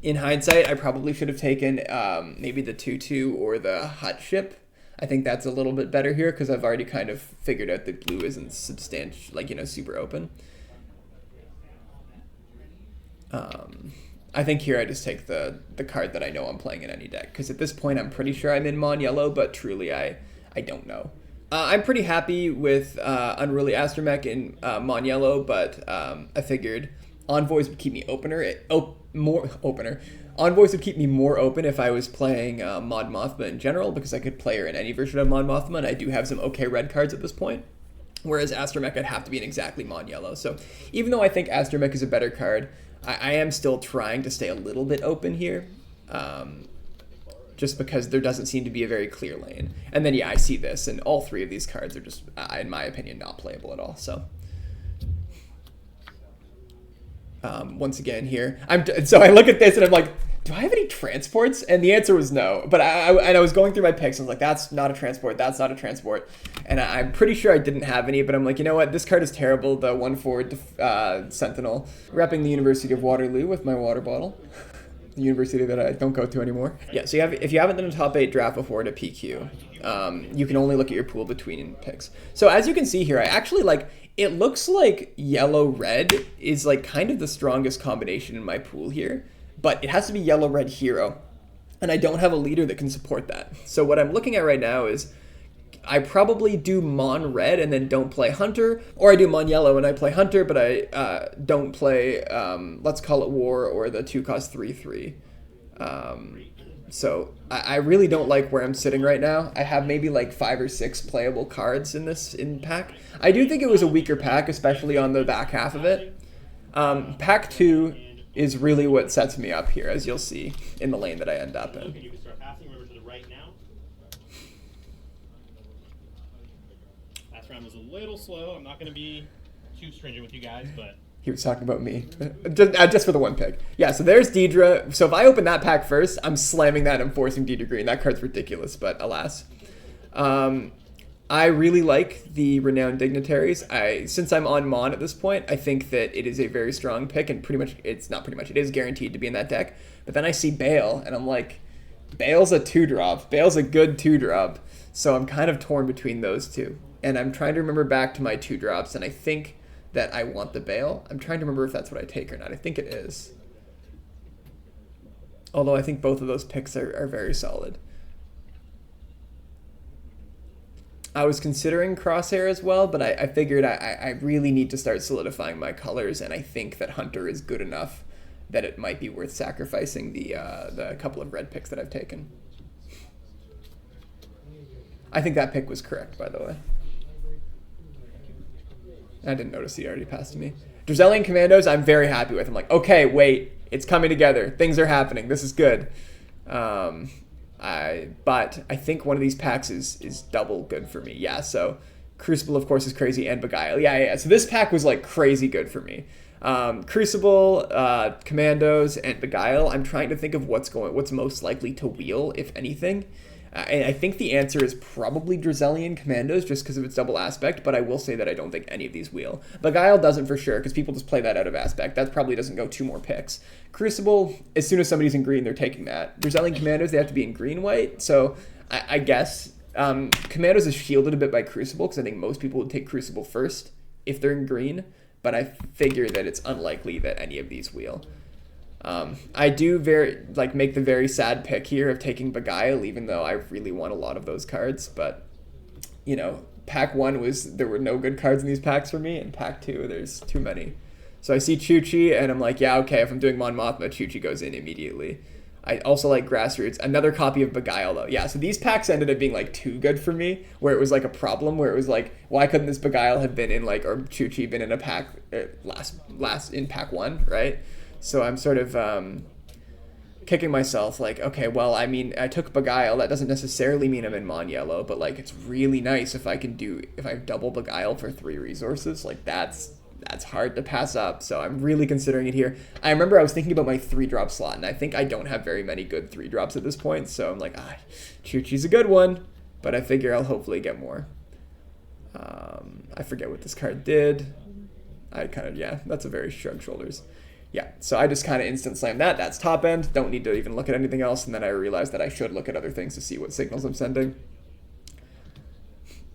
In hindsight, I probably should have taken maybe the 2/2 or the Hut Ship. I think that's a little bit better here because I've already kind of figured out that blue isn't substantial, like, super open. I think here I just take the card that I know I'm playing in any deck, because at this point I'm pretty sure I'm in Mon Yellow, but truly I don't know. I'm pretty happy with Unruly Astromech in Mon Yellow, but I figured Envoys would keep me Envoys would keep me more open if I was playing Mon Mothma in general, because I could play her in any version of Mon Mothma, and I do have some okay red cards at this point. Whereas Astromech, I'd have to be in exactly Mon Yellow. So even though I think Astromech is a better card, I am still trying to stay a little bit open here, just because there doesn't seem to be a very clear lane. And then, yeah, I see this, and all three of these cards are just, in my opinion, not playable at all. So once again here, so I look at this and I'm like, do I have any transports? And the answer was no. But I was going through my picks and I was like, that's not a transport, that's not a transport. And I'm pretty sure I didn't have any, but I'm like, you know what? This card is terrible. The 1/4 Sentinel. Repping the University of Waterloo with my water bottle. The university that I don't go to anymore. Yeah, so if you haven't done a top 8 draft before to PQ, you can only look at your pool between picks. So as you can see here, I actually it looks like yellow-red is kind of the strongest combination in my pool here. But it has to be yellow-red hero, and I don't have a leader that can support that. So what I'm looking at right now is I probably do Mon Red and then don't play Hunter, or I do Mon Yellow and I play Hunter, but I don't play Let's Call It War or the 2-cost 3/3. So I really don't like where I'm sitting right now. I have maybe 5 or 6 playable cards in pack. I do think it was a weaker pack, especially on the back half of it. Pack 2 is really what sets me up here, as you'll see in the lane that I end up in. You can start passing. Remember, to the right now. Last round was a little slow. I'm not going to be too stringent with you guys, but He was talking about me. Just for the one pick. Yeah, so there's Deidre. So if I open that pack first, I'm slamming that and forcing Deidre Green. That card's ridiculous, but alas. I really like the Renowned Dignitaries. Since I'm on Mon at this point, I think that it is a very strong pick, and it is guaranteed to be in that deck. But then I see Bale, and I'm like, Bale's a 2-drop. Bale's a good 2-drop. So I'm kind of torn between those two. And I'm trying to remember back to my 2-drops, and I think that I want the Bale. I'm trying to remember if that's what I take or not. I think it is. Although I think both of those picks are very solid. I was considering Crosshair as well, but I figured I really need to start solidifying my colors, and I think that Hunter is good enough that it might be worth sacrificing the couple of red picks that I've taken. I think that pick was correct, by the way. I didn't notice he already passed to me. Druzelian Commandos, I'm very happy with. I'm like, okay, wait, it's coming together. Things are happening. This is good. But I think one of these packs is double good for me. Yeah, so Crucible, of course, is crazy, and Beguile. Yeah. So this pack was crazy good for me. Crucible, Commandos, and Beguile. I'm trying to think of what's most likely to wheel, if anything. And I think the answer is probably Druzelian Commandos, just because of its double aspect, but I will say that I don't think any of these wheel. Beguile doesn't for sure, because people just play that out of aspect. That probably doesn't go 2 more picks. Crucible, as soon as somebody's in green, they're taking that. Druzelian Commandos, they have to be in green-white, so I guess Commandos is shielded a bit by Crucible, because I think most people would take Crucible first if they're in green, but I figure that it's unlikely that any of these wheel. I do make the very sad pick here of taking Beguile, even though I really want a lot of those cards. But, pack 1 there were no good cards in these packs for me, and pack 2, there's too many. So I see Chuchi, and I'm like, yeah, okay, if I'm doing Mon Mothma, Chuchi goes in immediately. I also like Grassroots. Another copy of Beguile, though. Yeah, so these packs ended up being, too good for me, where it was, a problem, where it was why couldn't this Beguile have been in, or Chuchi been in a pack last in pack 1, right? So I'm sort of kicking myself, okay, well, I mean, I took Beguile. That doesn't necessarily mean I'm in Mon Yellow, but, it's really nice if I double Beguile for 3 resources. That's hard to pass up, so I'm really considering it here. I remember I was thinking about my 3-drop slot, and I think I don't have very many good 3-drops at this point, so I'm like, Chuchi's a good one, but I figure I'll hopefully get more. I forget what this card did. Yeah, that's a very shrug shoulders. Yeah, so I just kind of instant slam that. That's top end. Don't need to even look at anything else. And then I realized that I should look at other things to see what signals I'm sending.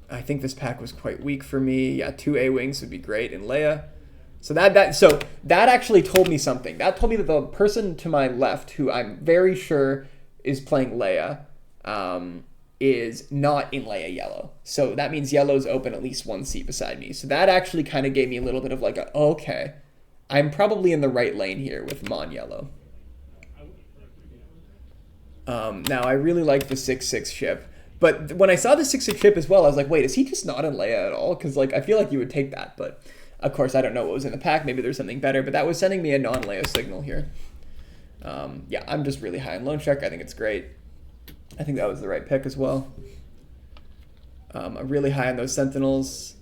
I think this pack was quite weak for me. Yeah, 2 A-Wings would be great in Leia. So that actually told me something. That told me that the person to my left, who I'm very sure is playing Leia, is not in Leia yellow. So that means yellow's open at least one seat beside me. So that actually kind of gave me a little bit of like okay, I'm probably in the right lane here with Mon yellow. Now I really like the 6/6 ship. But when I saw the 6/6 ship as well, I was like, wait, is he just not in Leia at all? Because like I feel like you would take that, but of course I don't know what was in the pack. Maybe there's something better, but that was sending me a non-Leia signal here. Yeah, I'm just really high on Lone Shark. I think it's great. I think that was the right pick as well. I'm really high on those Sentinels.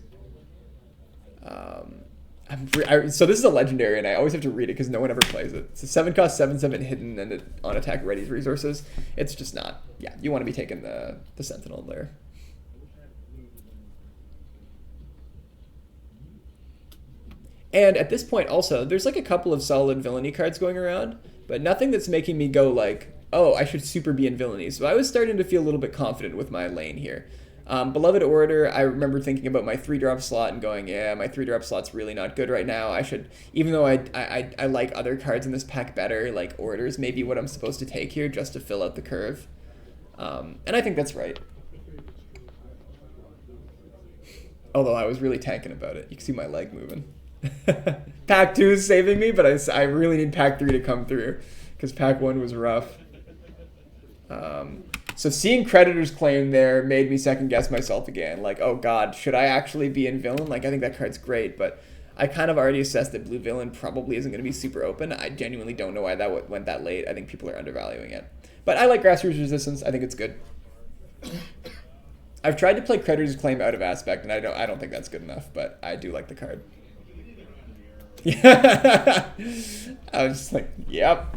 So this is a legendary, and I always have to read it because no one ever plays it. It's a 7-cost, 7/7 hidden, and it on attack readies resources. It's just not. Yeah, you want to be taking the Sentinel there. And at this point, also, there's like a couple of solid villainy cards going around, but nothing that's making me go like, oh, I should super be in villainy. So I was starting to feel a little bit confident with my lane here. Beloved Orator, I remember thinking about my 3-drop slot and going, yeah, my 3-drop slot's really not good right now. I should, even though I like other cards in this pack better, like Orator's maybe what I'm supposed to take here just to fill out the curve. And I think that's right. Although I was really tanking about it. You can see my leg moving. Pack 2 is saving me, but I really need Pack 3 to come through because Pack 1 was rough. So seeing Creditor's Claim there made me second guess myself again. Like, oh god, should I actually be in Villain? Like, I think that card's great, but I kind of already assessed that Blue Villain probably isn't going to be super open. I genuinely don't know why that went that late. I think people are undervaluing it. But I like Grassroots Resistance. I think it's good. I've tried to play Creditor's Claim out of Aspect, and I don't think that's good enough, but I do like the card. Yeah. I was just like, yep,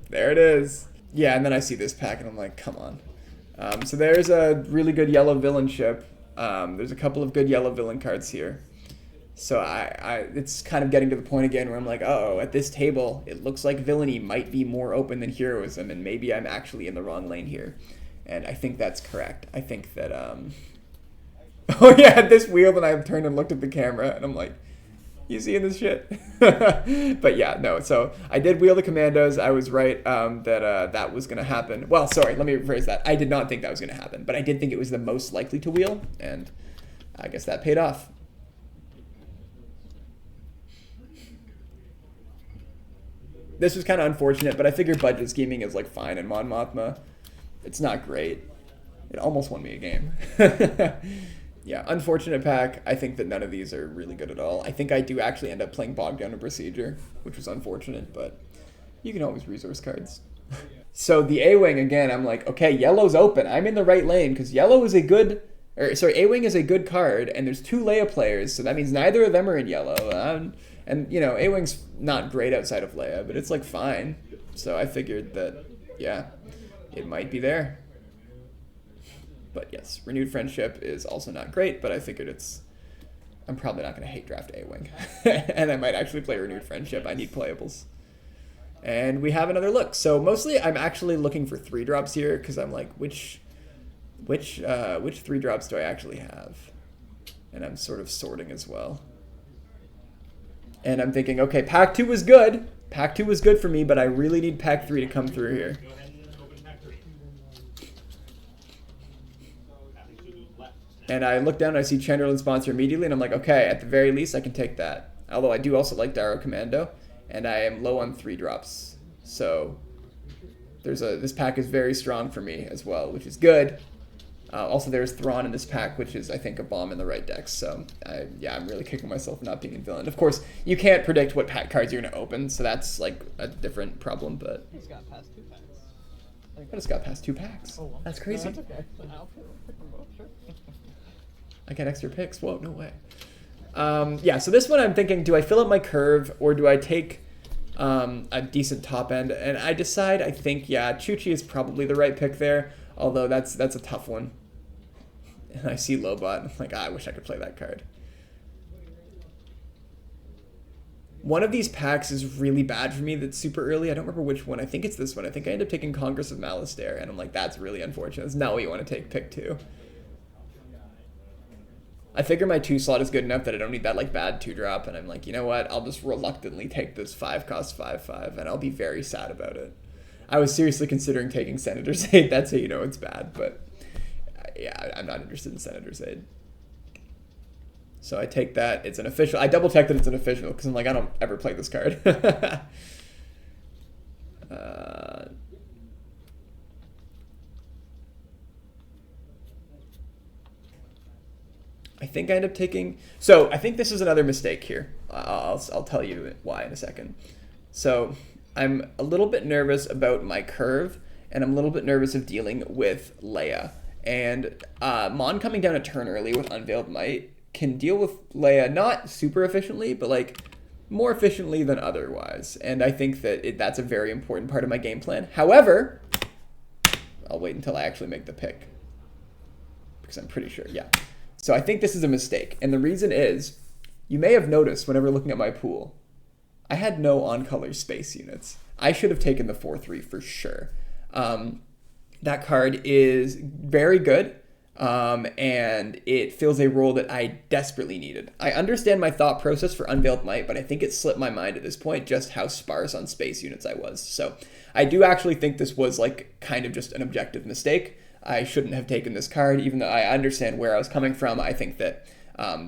there it is. Yeah, and then I see this pack, and I'm like, come on. So there's a really good yellow villain ship. There's a couple of good yellow villain cards here. So it's kind of getting to the point again where I'm like, uh-oh, at this table, it looks like villainy might be more open than heroism, and maybe I'm actually in the wrong lane here. And I think that's correct. I think that, oh yeah, at this wheel, then I turned and looked at the camera, and I'm like, you seeing this shit? But yeah, no, so I did wheel the commandos. I was right that that was going to happen. Well, sorry, let me rephrase that. I did not think that was going to happen, but I did think it was the most likely to wheel, and I guess that paid off. This was kind of unfortunate, but I figured budget scheming is like fine in Mon Mothma. It's not great. It almost won me a game. Yeah, unfortunate pack. I think that none of these are really good at all. I think I do actually end up playing Bogged Down to Procedure, which was unfortunate, but you can always resource cards. So the A-Wing, again, I'm like, okay, yellow's open. I'm in the right lane, because yellow is a good... A-Wing is a good card, and there's 2 Leia players, so that means neither of them are in yellow. And, you know, A-Wing's not great outside of Leia, but it's, like, fine. So I figured that, yeah, it might be there. But yes, Renewed Friendship is also not great, but I figured I'm probably not going to hate draft A-Wing. And I might actually play Renewed Friendship. I need playables. And we have another look. So mostly I'm actually looking for 3-drops here, because I'm like, which 3-drops do I actually have? And I'm sort of sorting as well. And I'm thinking, okay, Pack 2 was good. Pack 2 was good for me, but I really need Pack 3 to come through here. Go ahead and open Pack 3. And I look down and I see Chandlerland sponsor immediately, and I'm like, okay, at the very least I can take that. Although I do also like Darrow Commando, and I am low on 3-drops. So this pack is very strong for me as well, which is good. Also, there's Thrawn in this pack, which is, I think, a bomb in the right decks. So, yeah, I'm really kicking myself for not being in villain. Of course, you can't predict what pack cards you're going to open, so that's, like, a different problem, but... He's got past 2 packs. I just got past 2 packs. Oh, well. That's crazy. No, that's okay. I'll pick them both, sure. I got extra picks. Whoa, no way. Yeah, so this one I'm thinking, do I fill up my curve, or do I take a decent top end? And I decide, I think, yeah, Chuchi is probably the right pick there, although that's a tough one. And I see Lobot, and I'm like, I wish I could play that card. One of these packs is really bad for me that's super early. I don't remember which one. I think it's this one. I think I end up taking Congress of Malastare, and I'm like, that's really unfortunate. That's not what you want to take pick 2. I figure my 2 slot is good enough that I don't need that like bad 2-drop, and I'm like, you know what? I'll just reluctantly take this 5-cost 5/5, and I'll be very sad about it. I was seriously considering taking Senator's Aid. That's how you know it's bad, but yeah, I'm not interested in Senator's Aid. So I take that. It's an official. I double check that it's an official because I'm like, I don't ever play this card. I think I end up taking... So I think this is another mistake here. I'll tell you why in a second. So I'm a little bit nervous about my curve, and I'm a little bit nervous of dealing with Leia. And Mon coming down a turn early with Unveiled Might can deal with Leia not super efficiently, but like more efficiently than otherwise. And I think that that's a very important part of my game plan. However, I'll wait until I actually make the pick because I'm pretty sure, yeah. So I think this is a mistake. And the reason is, you may have noticed whenever looking at my pool, I had no on-color space units. I should have taken the 4/3 for sure. That card is very good. And it fills a role that I desperately needed. I understand my thought process for Unveiled Might, but I think it slipped my mind at this point just how sparse on space units I was. So I do actually think this was like kind of just an objective mistake. I shouldn't have taken this card, even though I understand where I was coming from. I think that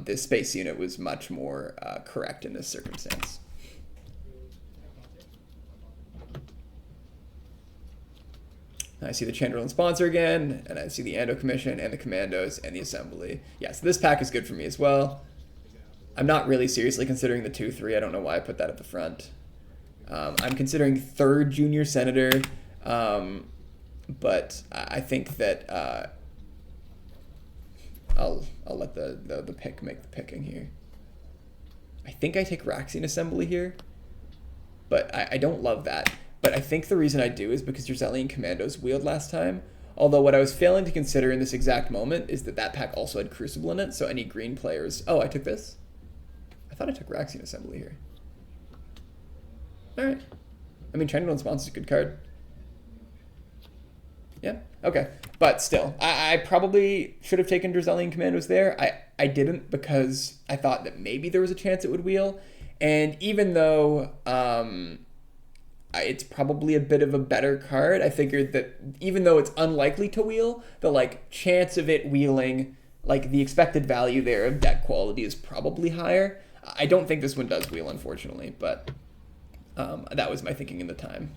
this space unit was much more correct in this circumstance. I see the Chandrillon sponsor again, and I see the Ando Commission and the Commandos and the Assembly. Yeah, so this pack is good for me as well. I'm not really seriously considering the 2/3. I don't know why I put that at the front. I'm considering 3rd Junior Senator, but I think that I'll let the pick make the picking here. I think I take Raxian Assembly here, but I don't love that. But I think the reason I do is because Dracelian Commandos wheeled last time. Although what I was failing to consider in this exact moment is that that pack also had Crucible in it, so any green players... Oh, I took this? I thought I took Raxian Assembly here. Alright. I mean, Chandrillon Sponsor is a good card. Yeah, okay. But still, I probably should have taken Dracelian Commandos there. I didn't because I thought that maybe there was a chance it would wheel. And even though... it's probably a bit of a better card. I figured that even though it's unlikely to wheel, the like chance of it wheeling, like the expected value there of deck quality is probably higher. I don't think this one does wheel, unfortunately, but that was my thinking in the time.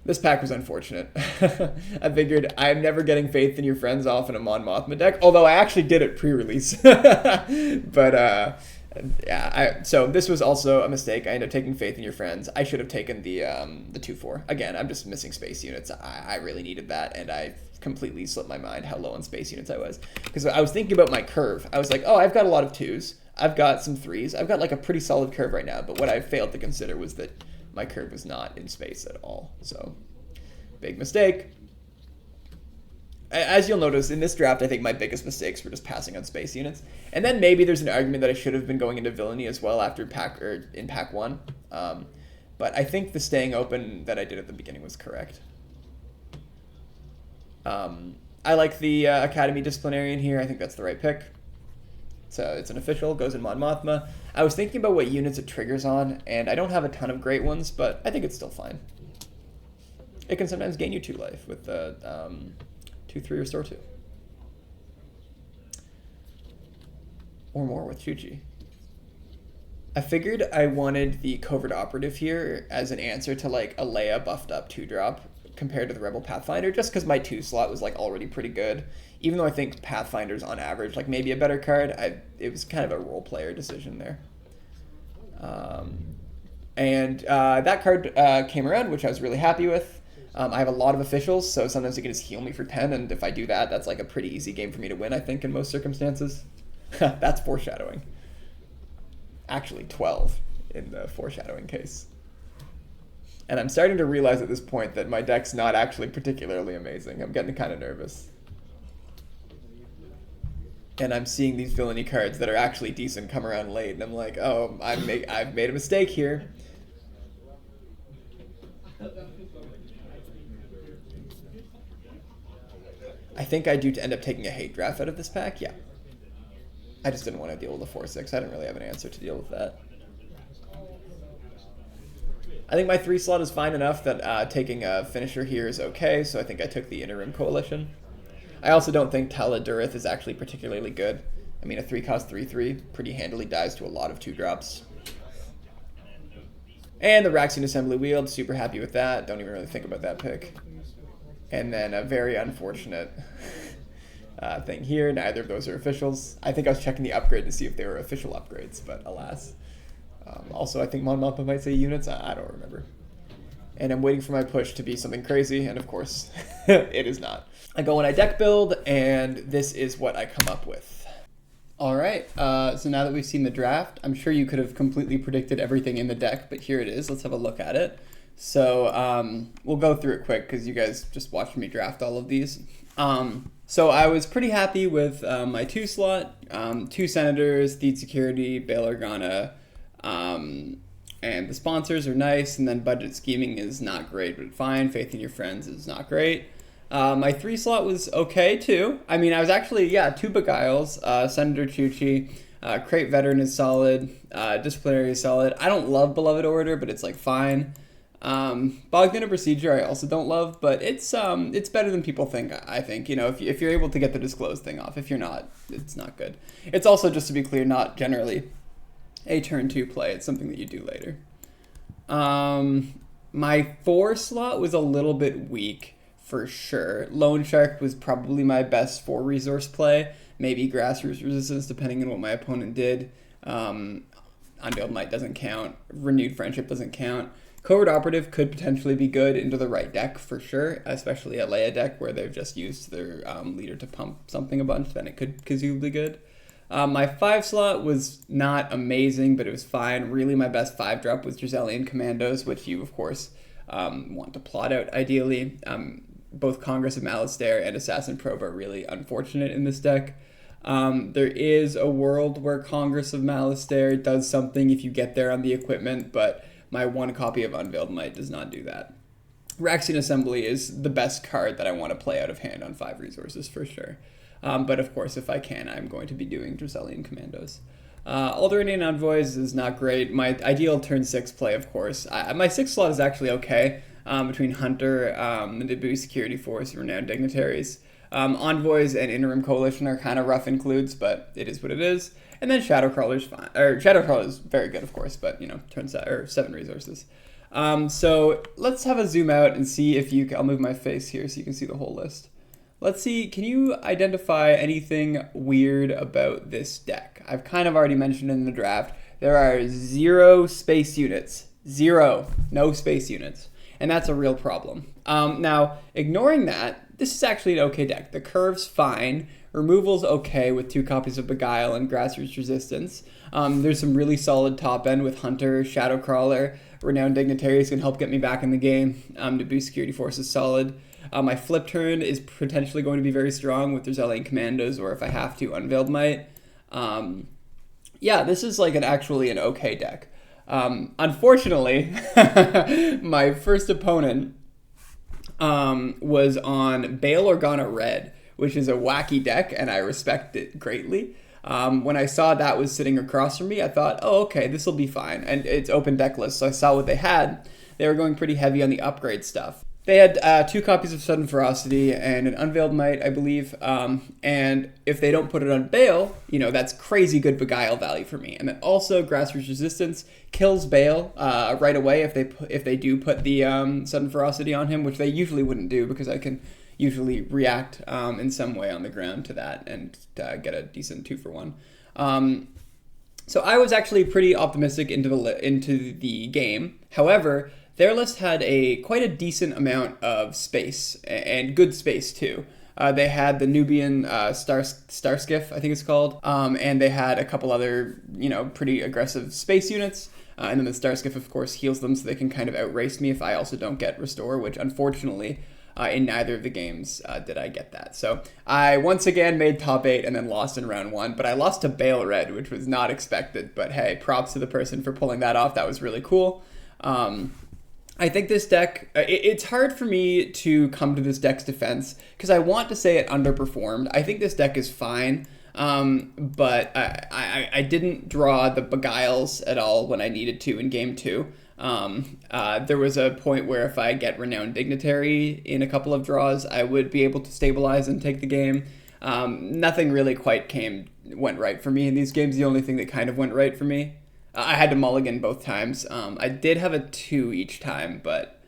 This pack was unfortunate. I figured I'm never getting Faith in Your Friends off in a Mon Mothma deck, although I actually did it pre-release. But yeah, so this was also a mistake. I ended up taking Faith in Your Friends. I should have taken the 2/4. Again, I'm just missing space units. I really needed that, and I completely slipped my mind how low on space units I was. Because I was thinking about my curve. I was like, oh, I've got a lot of 2s. I've got some 3s. I've got like a pretty solid curve right now. But what I failed to consider was that my curve was not in space at all. So, big mistake. As you'll notice, in this draft, I think my biggest mistakes were just passing on space units. And then maybe there's an argument that I should have been going into Villainy as well after in pack 1. But I think the staying open that I did at the beginning was correct. I like the Academy Disciplinarian here. I think that's the right pick. So it's an official, goes in Mon Mothma. I was thinking about what units it triggers on, and I don't have a ton of great ones, but I think it's still fine. It can sometimes gain you 2 life with the 2/3 restore 2. Or more with Chuchi. I figured I wanted the Covert Operative here as an answer to like a Leia buffed up 2-drop compared to the Rebel Pathfinder, just because my 2 slot was like already pretty good. Even though I think Pathfinder's on average like maybe a better card, it was kind of a role player decision there. That card came around, which I was really happy with. I have a lot of officials, so sometimes they can just heal me for 10, and if I do that, that's like a pretty easy game for me to win, I think, in most circumstances. That's foreshadowing. Actually, 12 in the foreshadowing case. And I'm starting to realize at this point that my deck's not actually particularly amazing. I'm getting kind of nervous. And I'm seeing these villainy cards that are actually decent come around late, and I'm like, oh, I've made a mistake here. I think I do end up taking a hate draft out of this pack, yeah. I just didn't want to deal with the 4-6. I didn't really have an answer to deal with that. I think my 3 slot is fine enough that taking a finisher here is okay, so I think I took the Interim Coalition. I also don't think Taladurith is actually particularly good. I mean, a 3-cost 3/3 pretty handily dies to a lot of 2-drops. And the Raxian Assembly Wield, super happy with that. Don't even really think about that pick. And then a very unfortunate thing here. Neither of those are officials. I think I was checking the upgrade to see if they were official upgrades, but alas. Also, I think Mon Mothma might say units. I don't remember. And I'm waiting for my push to be something crazy, and of course, it is not. I go and I deck build, and this is what I come up with. All right, so now that we've seen the draft, I'm sure you could have completely predicted everything in the deck, but here it is. Let's have a look at it. So we'll go through it quick because you guys just watched me draft all of these. So I was pretty happy with my 2 slot, 2 Senators, Theed Security, Bail Organa, and the sponsors are nice, and then budget scheming is not great, but fine. Faith in Your Friends is not great. My 3 slot was okay, too. I mean, I was actually, 2 Beguiles, Senator Chuchi, Crate Veteran is solid, Disciplinary is solid. I don't love Beloved Order, but it's, like, fine. Bogdan Procedure I also don't love, but it's better than people think, I think. You know, if you're able to get the Disclosed thing off. If you're not, it's not good. It's also, just to be clear, not generally a turn 2 play. It's something that you do later. My 4 slot was a little bit weak, for sure. Loan Shark was probably my best 4-resource play. Maybe Grassroots Resistance, depending on what my opponent did. Unveiled Might doesn't count. Renewed Friendship doesn't count. Covert Operative could potentially be good into the right deck, for sure, especially a Leia deck where they've just used their leader to pump something a bunch, then it could conceivably good. My 5 slot was not amazing, but it was fine. Really, my best 5-drop was Dracelian Commandos, which you, of course, want to plot out ideally. Both Congress of Malastare and Assassin Probe are really unfortunate in this deck. There is a world where Congress of Malastare does something if you get there on the equipment, but my 1 copy of Unveiled Might does not do that. Raxian Assembly is the best card that I want to play out of hand on 5 resources, for sure. But of course, if I can, I'm going to be doing Dracelian Commandos. Alderaanian Envoys is not great. My ideal turn 6 play, of course. My 6 slot is actually okay between Hunter, the Naboo Security Force, and Renowned Dignitaries. Envoys and Interim Coalition are kind of rough includes, but it is what it is. And then Shadowcrawler's fine. Or Shadowcrawler's very good, of course, but, you know, turn 7 resources. So let's have a zoom out and see if I'll move my face here so you can see the whole list. Let's see, can you identify anything weird about this deck? I've kind of already mentioned in the draft, there are 0 space units. 0. No space units. And that's a real problem. Now, ignoring that, this is actually an okay deck. The curve's fine. Removal's okay with 2 copies of Beguile and Grassroots Resistance. There's some really solid top end with Hunter, Shadowcrawler, Renowned Dignitaries can help get me back in the game. Naboo Security Force is solid. My flip turn is potentially going to be very strong with Dracelian Commandos, or if I have to, Unveiled Might. Yeah, this is like actually an okay deck. Unfortunately, my first opponent was on Bail Organa Red, which is a wacky deck, and I respect it greatly. When I saw that was sitting across from me, I thought, oh, okay, this will be fine. And it's open deck list, so I saw what they had. They were going pretty heavy on the upgrade stuff. They had 2 copies of Sudden Ferocity and an Unveiled Might, I believe. And if they don't put it on Bail, you know, that's crazy good Beguile value for me. And then also Grassroots Resistance kills Bail right away if they do put the Sudden Ferocity on him, which they usually wouldn't do because I can usually react in some way on the ground to that and get a decent 2-for-1. So I was actually pretty optimistic into the game. However, their list had quite a decent amount of space, and good space too. They had the Nubian Starskiff, I think it's called, and they had a couple other, you know, pretty aggressive space units. And then the Starskiff, of course, heals them so they can kind of outrace me if I also don't get Restore, which unfortunately in neither of the games did I get that. So I once again made top 8 and then lost in round 1, but I lost to Bale Red, which was not expected. But hey, props to the person for pulling that off. That was really cool. I think this deck, it's hard for me to come to this deck's defense because I want to say it underperformed. I think this deck is fine, but I didn't draw the Beguiles at all when I needed to in game 2. There was a point where if I get Renowned Dignitary in a couple of draws, I would be able to stabilize and take the game. Nothing really quite went right for me in these games. The only thing that kind of went right for me, I had to mulligan both times. I did have a 2 each time, but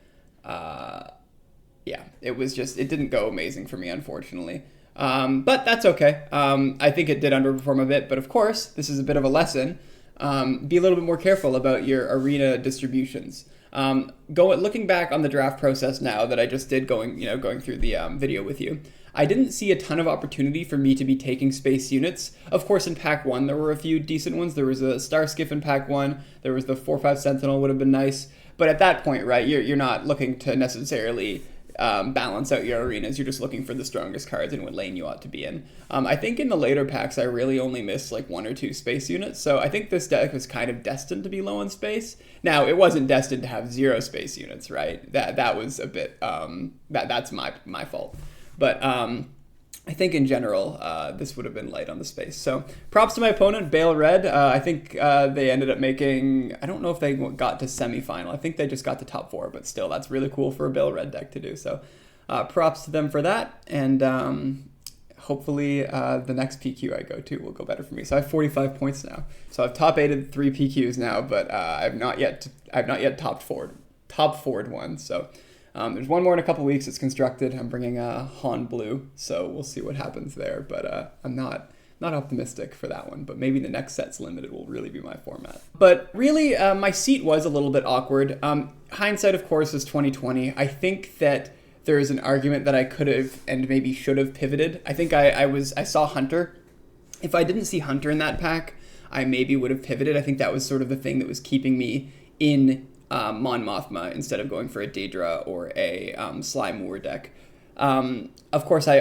yeah, it didn't go amazing for me, unfortunately. But that's okay. I think it did underperform a bit, but of course, this is a bit of a lesson. Be a little bit more careful about your arena distributions. Looking back on the draft process now that I just did going through the video with you, I didn't see a ton of opportunity for me to be taking space units. Of course, in Pack 1, there were a few decent ones. There was a Starskiff in Pack 1. There was the 4/5 Sentinel would have been nice. But at that point, right, you're not looking to necessarily balance out your arenas. You're just looking for the strongest cards and what lane you ought to be in. I think in the later packs, I really only missed like 1 or 2 space units. So I think this deck was kind of destined to be low on space. Now, it wasn't destined to have 0 space units, right? That was a bit, that's my fault. But I think in general, this would have been light on the space. So props to my opponent, Bale Red. I think they ended up making, I don't know if they got to semifinal. I think they just got to top 4, but still, that's really cool for a Bale Red deck to do. So props to them for that. And hopefully the next PQ I go to will go better for me. So I have 45 points now. So I've top 8'd 3 PQs now, but I've not yet top 4'd one. So there's one more in a couple weeks. It's constructed. I'm bringing Han Blue, so we'll see what happens there. But I'm not optimistic for that one. But maybe the next set's limited will really be my format. But really, my seat was a little bit awkward. Hindsight, of course, is 2020. I think that there is an argument that I could have and maybe should have pivoted. I think I saw Hunter. If I didn't see Hunter in that pack, I maybe would have pivoted. I think that was sort of the thing that was keeping me in Mon Mothma instead of going for a Daedra or a Slime War deck. Of course, I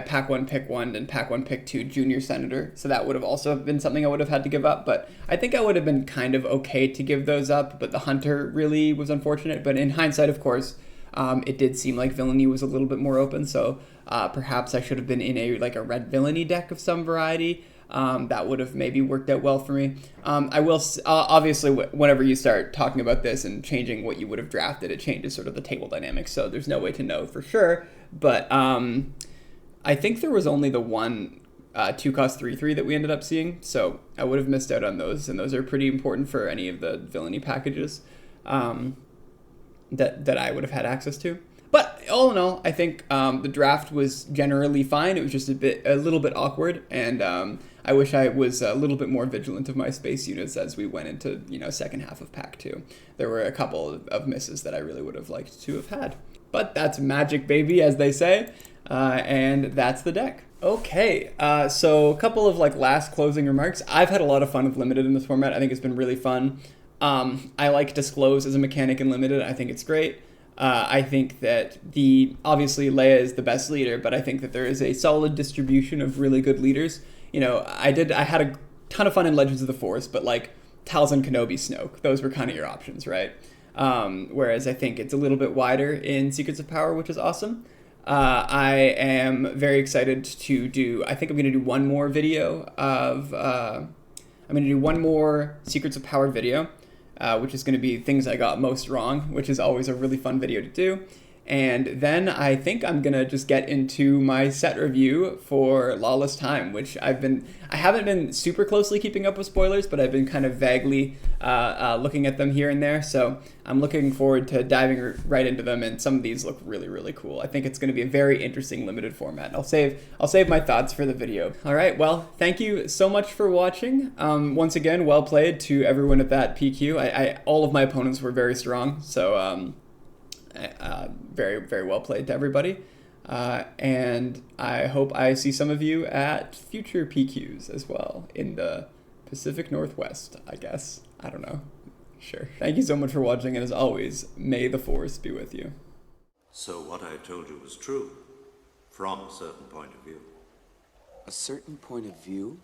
pack 1, pick 1, and pack 1, pick 2 Junior Senator, so that would have also been something I would have had to give up, but I think I would have been kind of okay to give those up, but the Hunter really was unfortunate. But in hindsight, of course, it did seem like Villainy was a little bit more open, so perhaps I should have been in a red Villainy deck of some variety. That would have maybe worked out well for me. I will, obviously, whenever you start talking about this and changing what you would have drafted, it changes sort of the table dynamics, so there's no way to know for sure. But I think there was only the one 2-cost 3/3 that we ended up seeing, so I would have missed out on those, and those are pretty important for any of the Villainy packages that I would have had access to. But all in all, I think the draft was generally fine. It was just a little bit awkward, and I wish I was a little bit more vigilant of my space units as we went into second half of Pack 2. There were a couple of misses that I really would have liked to have had. But that's magic, baby, as they say, and that's the deck. Okay, so a couple of last closing remarks. I've had a lot of fun with Limited in this format. I think it's been really fun. I like Disclose as a mechanic in Limited. I think it's great. I think that obviously Leia is the best leader, but I think that there is a solid distribution of really good leaders. I had a ton of fun in Legends of the Force, but Talzin, Kenobi, Snoke, those were kind of your options, right? Whereas I think it's a little bit wider in Secrets of Power, which is awesome. I am very excited to I think I'm going to do one more video I'm going to do one more Secrets of Power video, which is going to be things I got most wrong, which is always a really fun video to do. And then I think I'm going to just get into my set review for Lawless Time, which I haven't been super closely keeping up with spoilers, but I've been kind of vaguely looking at them here and there. So I'm looking forward to diving right into them, and some of these look really, really cool. I think it's going to be a very interesting Limited format. I'll save my thoughts for the video. All right, well, thank you so much for watching. Once again, well played to everyone at that PQ. All of my opponents were very strong, so very, very well played to everybody. And I hope I see some of you at future PQs as well in the Pacific Northwest, I guess. I don't know. Sure. Thank you so much for watching, and as always, may the Force be with you. So what I told you was true, from a certain point of view. A certain point of view?